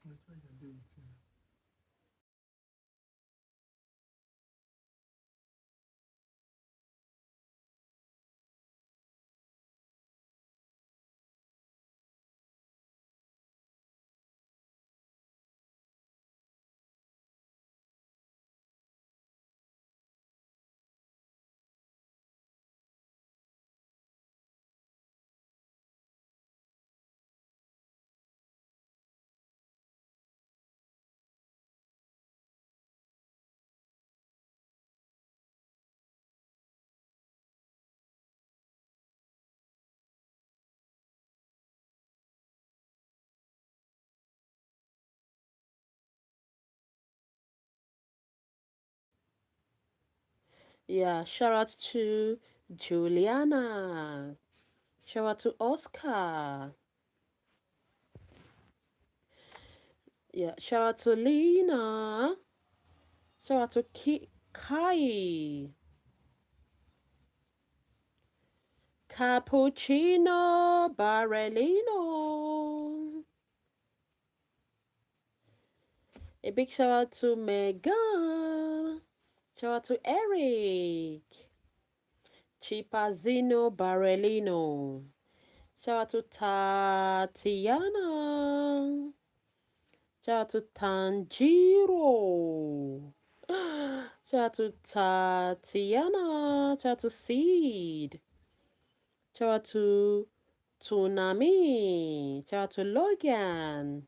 Yeah, shout out to Juliana. Shout out to Oscar. Yeah, shout out to Lena. Shout out to Kai. Cappuccino Barellino. A big shout out to Megan. Shout out to Eric. Chipazino Barellino. Shout out to Tatiana. Shout out to Tanjiro. Shout out to Tatiana. Shout out to Seed. Shout out to to Nami. Shout out to Logan.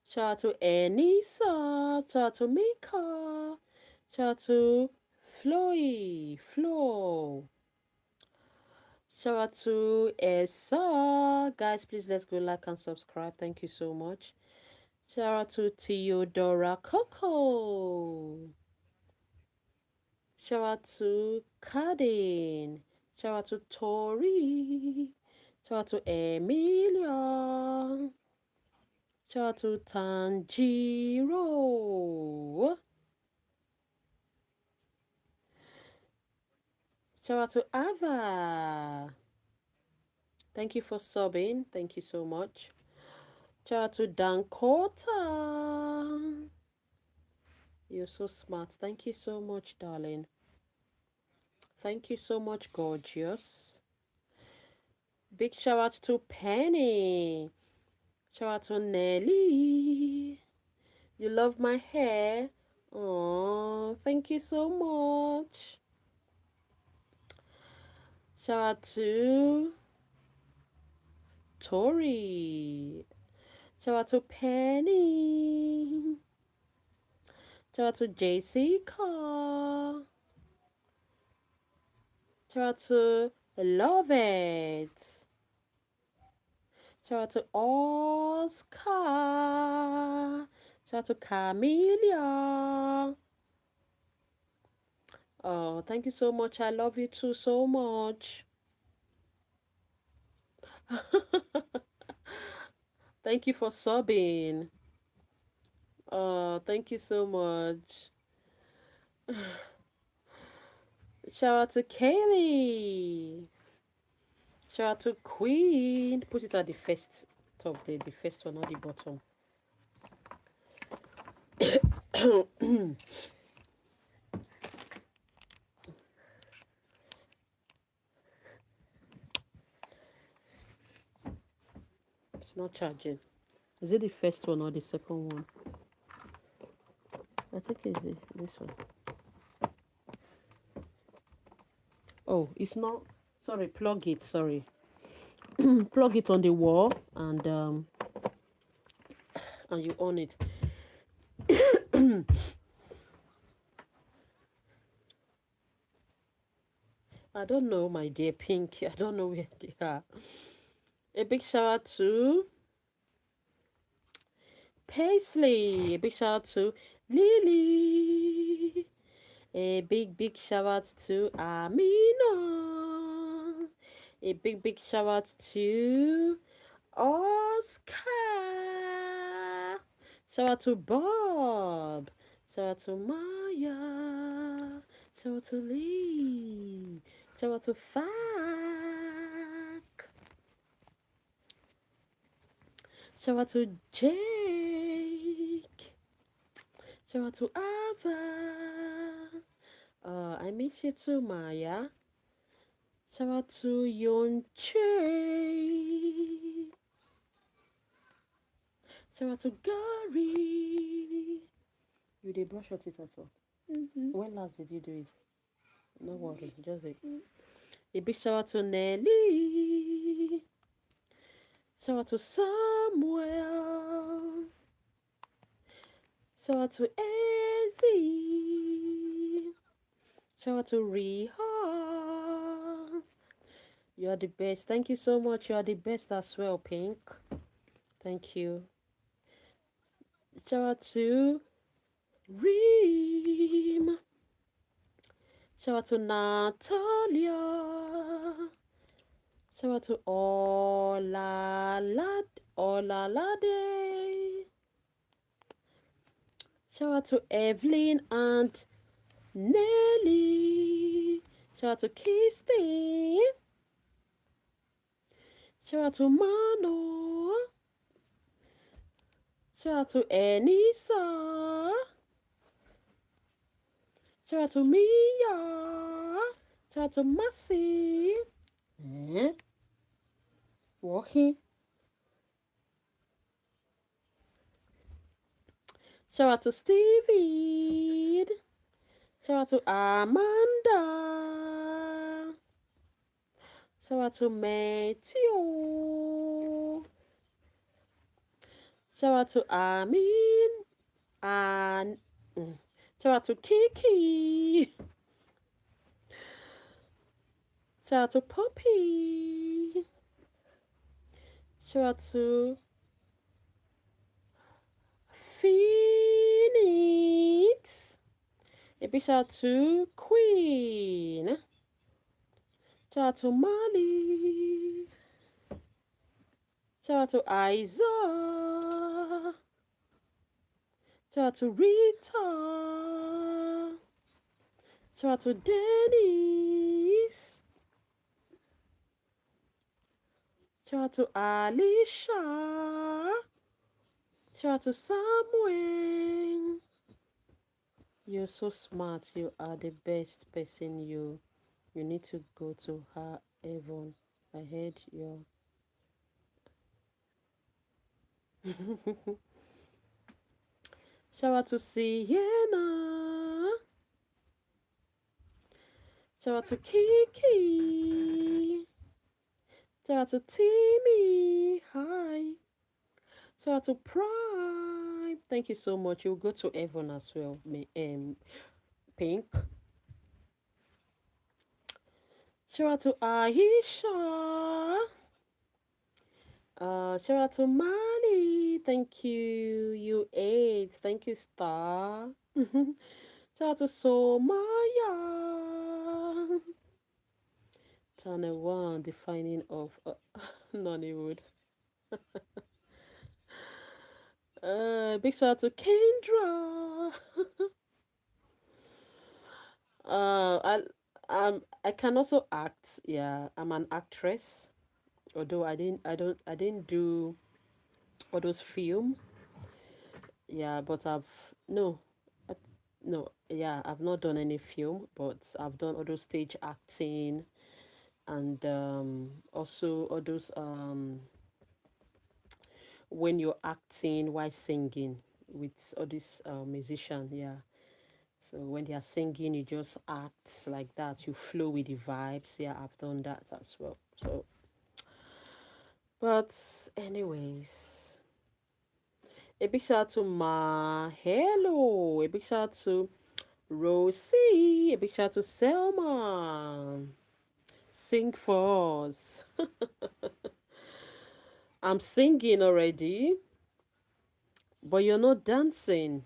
Shout out to Anissa. Shout out to Mika. Shout out to Flo. Shout out to Esa. Guys, please let's go like and subscribe. Thank you so much. Shout out to Theodora Coco. Shout out to Kadin. Shout out to Tori. Shout out to Emilia. Shout out to Tanjiro. Shout out to Ava. Thank you for subbing. Thank you so much. Shout out to Dankota. You're so smart. Thank you so much, darling. Thank you so much, gorgeous. Big shout out to Penny. Shout out to Nelly. You love my hair. Oh, thank you so much. Shout out to Tori. Shout out to Penny. Shout out to Jessica. Shout out to Love It. Shout out to Oscar. Shout out to Camelia. Oh, thank you so much. I love you too so much. Thank you for subbing. Oh, thank you so much. Shout out to Kaylee. Shout out to Queen. Put it at the first top there, the first one, not the bottom. It's not charging. Is it the first one or the second one? I think it's this one. Oh, it's not. Sorry, plug it. Sorry. Plug it on the wall and you on it. I don't know, my dear Pink. I don't know where they are. A big shout out to Paisley. A big shout out to Lily. A big shout out to Amina. A big shout out to Oscar. Shout out to Bob. Shout out to Maya. Shout out to Lee. Shout out to Fack. Shout out to Jake. Shout out to Ava. I miss you too, Maya. Shout out to Yonche. Shout out to Gary. You did brush your teeth at all? When last did you do it? No worry, just it. A big shout out to Nelly. Shout out to Samuel. Shout out to Ezzy. Shout out to Riha. You are the best. Thank you so much. You are the best as well, Pink. Thank you. Shout out to Reem. Shout out to Natalia. Shout out to Olalade. Shout out to Evelyn and Nelly. Shout out to Kirsten. Shout out to Mano. Shout out to Anissa. Shout out to Mia. Shout out to Massey. Walking. Shout out to Stevie. Shout out to Amanda. Shout out to Matthew. Shout out to Amin. And shout out to Kiki. Shout out to Poppy. Shout out to Phoenix. A big shout out to Queen. Shout out to Molly. Shout out to Isa. Shout out to Rita. Shout out to Dennis. Shout out to Alicia. Shout out to Samuel. You're so smart. You are the best person. You need to go to her heaven. I heard your shout out to Sienna. Shout out to Kiki. Shout out to Timmy. Hi. Shout out to Prime. Thank you so much. You'll go to heaven as well. Pink. Shout out to Aisha. Shout out to Mali. Thank you. You ate. Thank you, Star. Shout out to Somaya. Channel 1, defining of Nollywood. Big shout out to Kendra. I can also act. Yeah, I'm an actress. Although I didn't do all those film. Yeah, but no, I, no, yeah, I've not done any film, but I've done all those stage acting, and also all those when you're acting while singing with all these musician. Yeah, so when they are singing, you just act like that. You flow with the vibes. Yeah, I've done that as well. So, but anyways, a big shout out to Ma. Hello. A big shout out to Rosie. A big shout out to Selma. Sing for us. I'm singing already, but you're not dancing.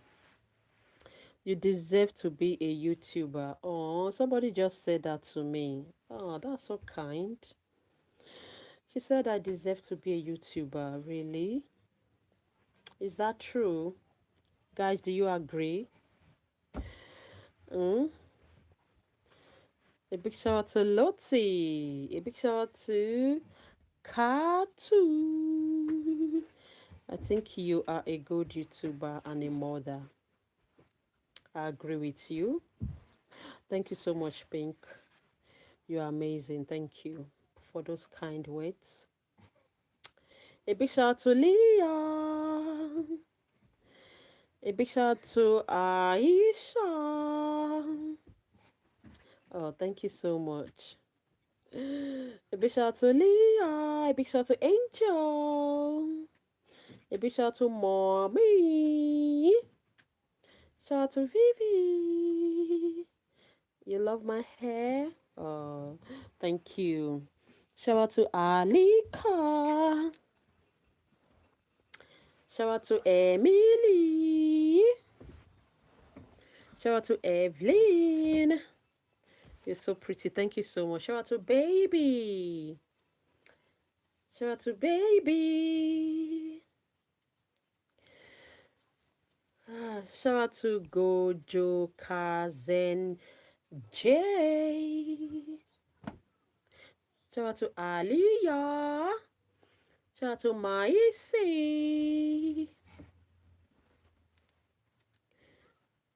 You deserve to be a YouTuber. Oh, somebody just said that to me. Oh, that's so kind. She said I deserve to be a YouTuber. Really? Is that true? Guys, do you agree? Mm? A big shout out to Lottie. A big shout out to Katu. I think you are a good YouTuber and a mother. I agree with you. Thank you so much, Pink. You are amazing. Thank you for those kind words. A big shout out to Leah. A big shout out to Aisha. Oh, thank you so much. A big shout out to Leah. A big shout out to Angel. A big shout out to Mommy. Shout out to Vivi. You love my hair? Oh, thank you. Shout out to Alika. Shout out to Emily. Shout out to Evelyn. You're so pretty. Thank you so much. Shout out to Baby. Shout out to Baby. Shout out to Gojo Kazen J. Shout out to Aliyah. Shout out to Maisi.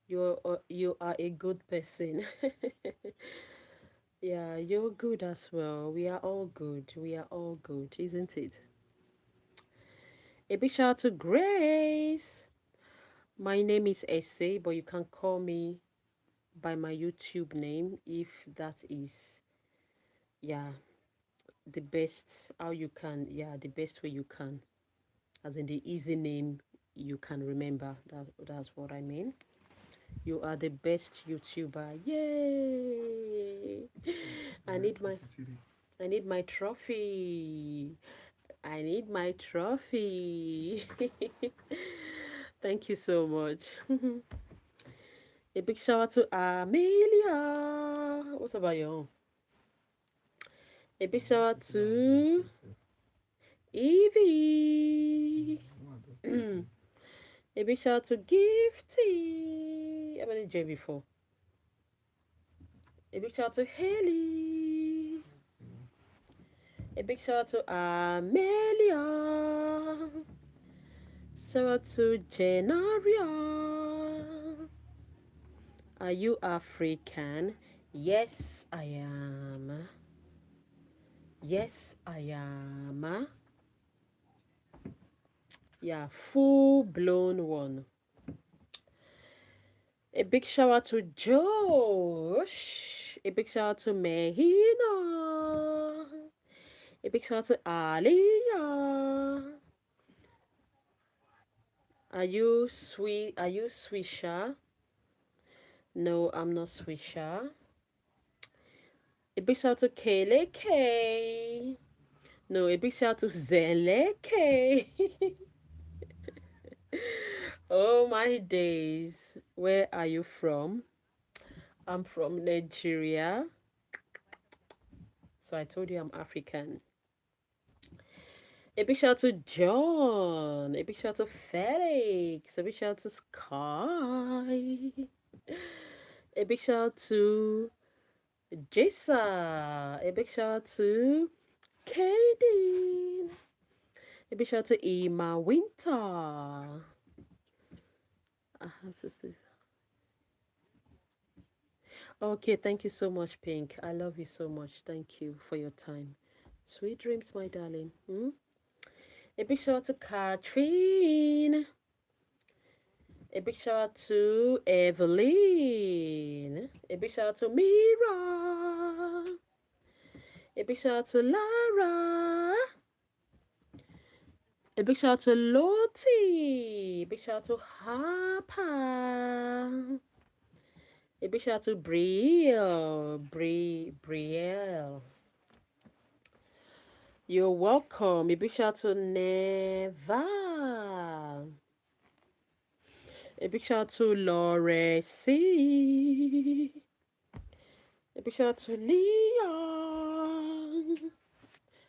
You are a good person. Yeah, you're good as well. We are all good. We are all good, isn't it? A big shout out to Grace. My name is Essay, but you can call me by my YouTube name if that is, yeah, the best, how you can, yeah, the best way you can, as in the easy name you can remember. That's what I mean. You are the best YouTuber. Yay! I need my I need my trophy. I need my trophy. Thank you so much. A big shout out to Amelia. What about you? A big shout out to Evie. A big shout out to Gifty. I've been in before. A big shout out to Haley. A big shout out to Amelia. Shout out to Genaria. Are you African? Yes, I am. Yes, I am. Yeah, full blown one. A big shout out to Josh. A big shout out to Mehina. A big shout out to Aliyah. Are you sweet? Are you Swisha? No, I'm not Swisha. A big shout out to Keleke. No, a big shout out to Zeleke. Oh my days. Where are you from? I'm from Nigeria. So I told you I'm African. A big shout out to John. A big shout out to Felix. A big shout out to Sky. A big shout out to Jessa. A big shout out to Kaden. A big shout out to Emma Winter. I have to do. Okay, thank you so much, Pink. I love you so much. Thank you for your time. Sweet dreams, my darling. A big shout out to Catherine. A big shout out to Evelyn. A big shout out to Mira. A big shout out to Lara. A big shout out to Lottie. A big shout out to Harper. A big shout out to Brielle. You're welcome. A big shout out to Neva. A big shout out to Laura C. A big shout out to Leon.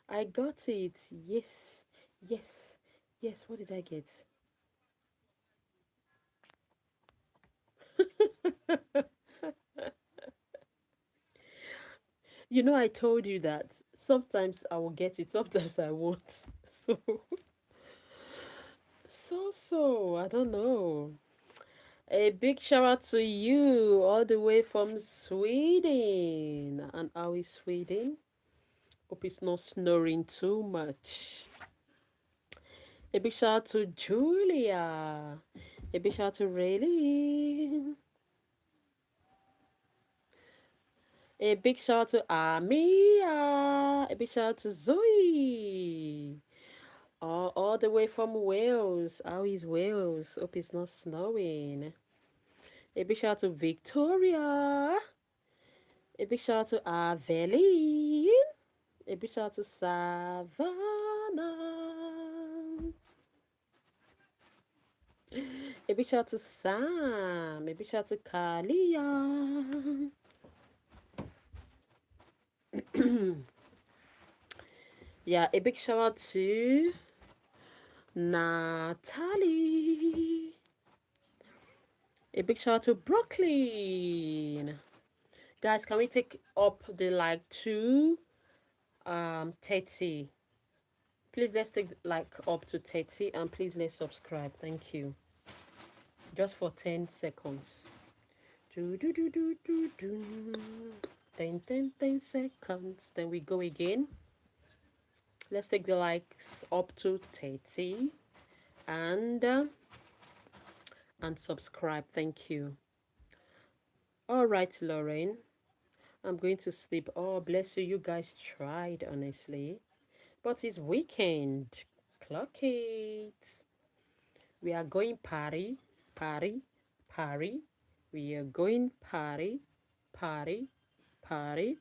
I got it. Yes. Yes. Yes. What did I get? You know, I told you that sometimes I will get it, sometimes I won't. So, I don't know. A big shout out to you all the way from Sweden. And how is Sweden? Hope it's not snoring too much. A big shout out to Julia. A big shout out to Rayleigh. A big shout out to Amia. A big shout out to Zoe. All the way from Wales. How is Wales? Hope it's not snowing. A big shout out to Victoria. A big shout out to Aveline. A big shout out to Savannah. A big shout out to Sam. A big shout out to Kalia. Yeah, a big shout out to Natalie. A big shout out to Brooklyn. Guys, can we take up the like to 30? Please let's take like up to 30 and please let's subscribe. Thank you. Just for 10 seconds. 10 seconds. Then we go again. Let's take the likes up to 30 and subscribe. Thank you. All right, Lauren. I'm going to sleep. Oh, bless you. You guys tried, honestly. But it's weekend. Clock it. We are going party, party, party. We are going party, party, party.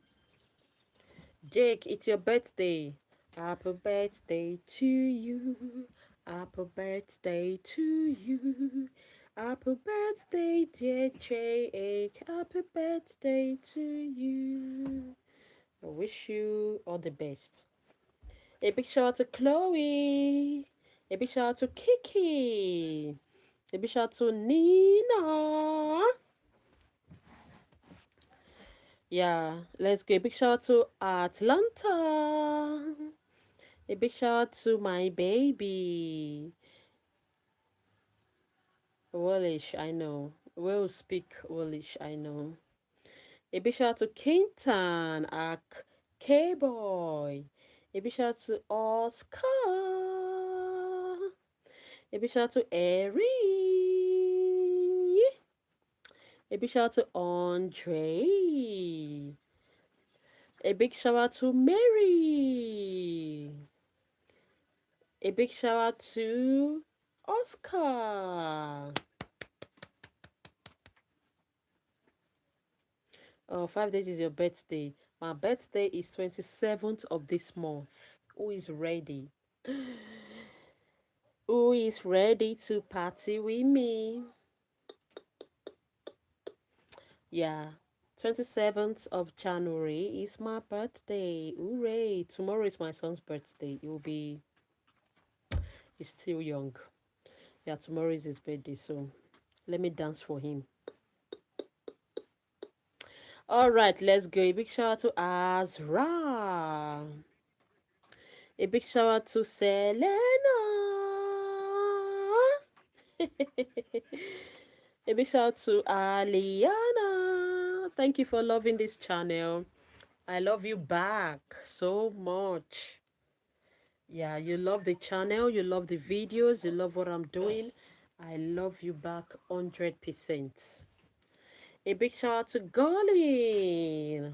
Jake, it's your birthday. Happy birthday to you. Happy birthday to you. Happy birthday, dear Jake. Happy birthday to you. I wish you all the best. A big shout out to Chloe. A big shout out to Kiki. A big shout out to Nina. Yeah, let's go. A big shout out to Atlanta. A big shout out to my baby. Welsh, I know. Will speak Welsh, I know. A big shout out to Kintan, K-Boy. A big shout out to Oscar. A big shout out to Eri. A big shout out to Andre. A big shout out to Mary. A big shout out to Oscar. Oh, 5 days is your birthday. My birthday is 27th of this month. Who is ready? Who is ready to party with me? Yeah. 27th of January is my birthday. Hooray. Tomorrow is my son's birthday. He's still young. Yeah, tomorrow is his birthday, so let me dance for him. All right, let's go. A big shout out to Azra. A big shout out to Selena. A big shout out to Aliana. Thank you for loving this channel. I love you back so much. Yeah, you love the channel, you love the videos, you love what I'm doing. I love you back 100%. A big shout out to Golin.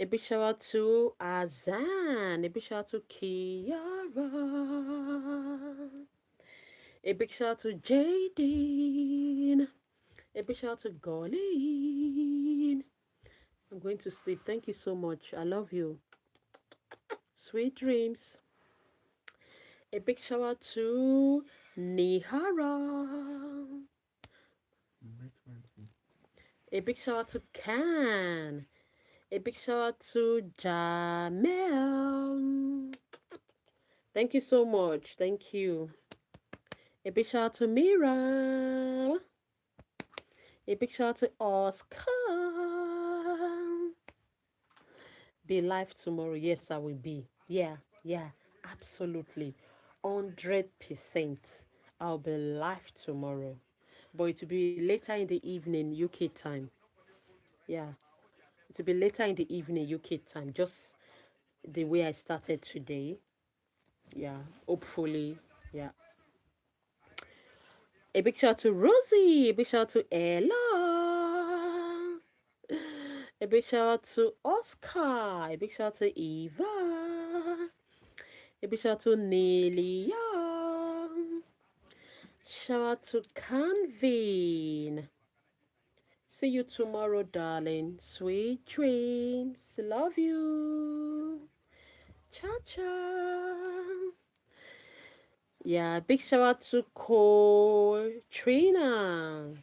A big shout out to Azan. A big shout out to Kiara. A big shout out to Jadine. A big shout out to Golin. I'm going to sleep. Thank you so much. I love you. Sweet dreams. A big shout out to Nihara. A big shout out to Can. A big shout out to Jamel. Thank you so much. Thank you. A big shout out to Mira. A big shout out to Oscar. Be live tomorrow. Yes, I will be. Yeah, absolutely. 100%. I'll be live tomorrow. But it will be later in the evening, UK time. Yeah. It will be later in the evening, UK time. Just the way I started today. Yeah. Hopefully. Yeah. A big shout out to Rosie. A big shout out to Ella. A big shout out to Oscar. A big shout out to Eva. A big shout out to Nelia. Shout out to Canvin. See you tomorrow, darling. Sweet dreams. Love you. Ciao, ciao. Yeah, big shout out to Trina.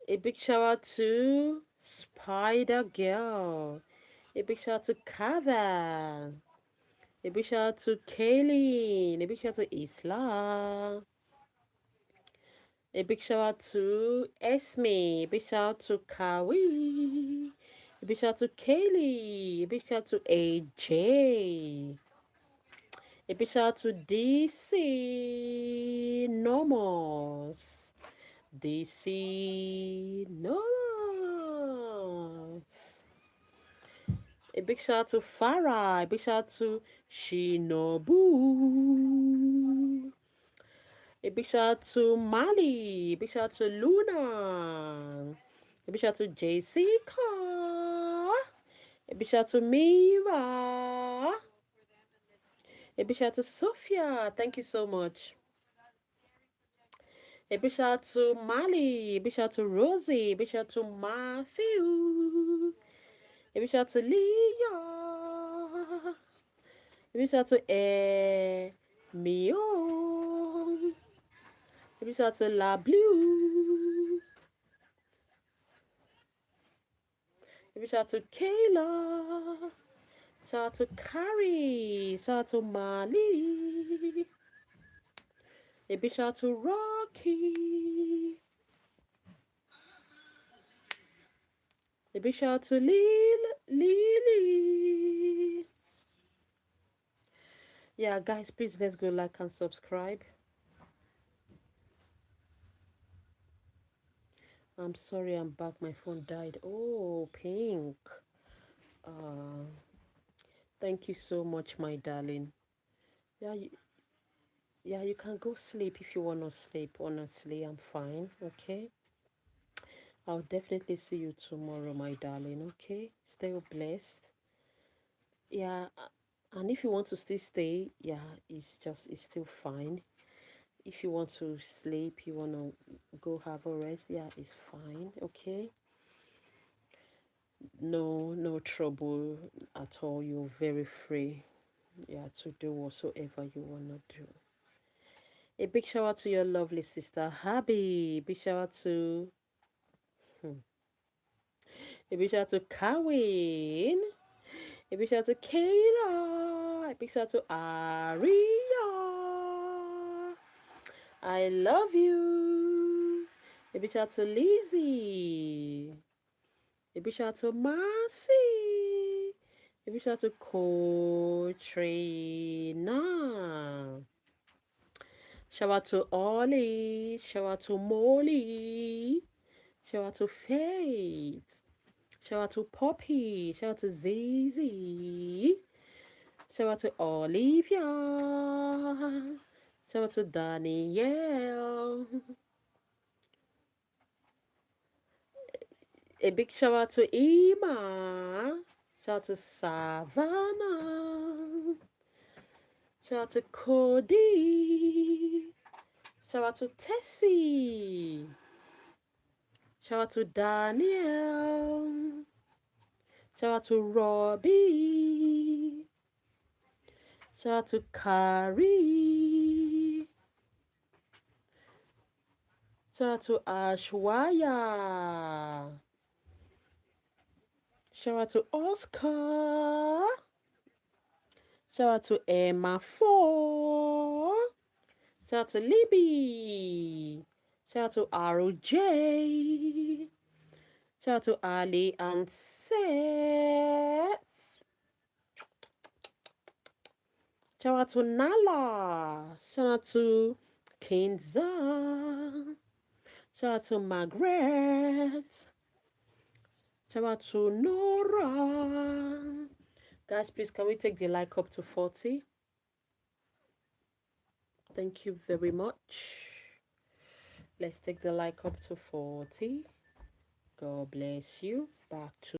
A big shout out to Spider Girl. A big shout out to Kava. A big shout out to Kayleen. A big shout out to Isla. A big shout out to Esme. A big shout out to Kawi. A big shout out to Kaylee. A big shout out to AJ. A big shout out to DC Normals. DC Normals. A big shout out to Farah. A big shout out to Shinobu. A big shout out to Mali. A big shout out to Luna. A A big shout out to Jessica. A big shout out to Mira. A big shout out to Sophia. Thank you so much. A big shout out to Mali. A big shout out to Rosie. A big shout out to Matthew. A big shout out to Leah. A big shout out to Mio. A big shout out to La Blue. A big shout out to Kayla. Shout out to Carrie. Shout out to Mali. A big shout out to Rocky. A big shout out to Lily. Yeah, guys, please let's go like and subscribe. I'm sorry, I'm back. My phone died. Oh, Pink. Thank you so much, my darling. Yeah, you can go sleep if you want to sleep. Honestly, I'm fine. Okay. I'll definitely see you tomorrow, my darling. Okay. Stay blessed. Yeah, and if you want to still stay, yeah, it's still fine. If you want to sleep, you want to go have a rest, yeah, it's fine. Okay. No trouble at all. You're very free, yeah, to do whatsoever you want to do. A big shout out to your lovely sister Habi. Big shout out to a big shout out to Kawin. A big shout out to Kayla. A big shout out to Aria. I love you. A big shout out to Lizzie. A big shout out to Marcy. A big shout out to Katrina. Shout out to Ollie. Shout out to Molly. Shout out to Faith. Shout out to Poppy. Shout out to Zizi. Shout out to Olivia. Shout out to Danielle. A big shout out to Emma. Shout out to Savannah. Shout out to Cody. Shout out to Tessie. Shout out to Daniel. Shout out to Robbie. Shout out to Carrie. Shout out to Ashwaya. Shout out to Oscar. Shout out to Emma 4. Shout out to Libby. Shout out to ROJ. Shout out to Ali and Seth. Shout out to Nala. Shout out to Kinza. Shout out to Margaret. Shout out to Nora. Guys, please, can we take the like up to 40? Thank you very much. Let's take the like up to 40. God bless you. Back to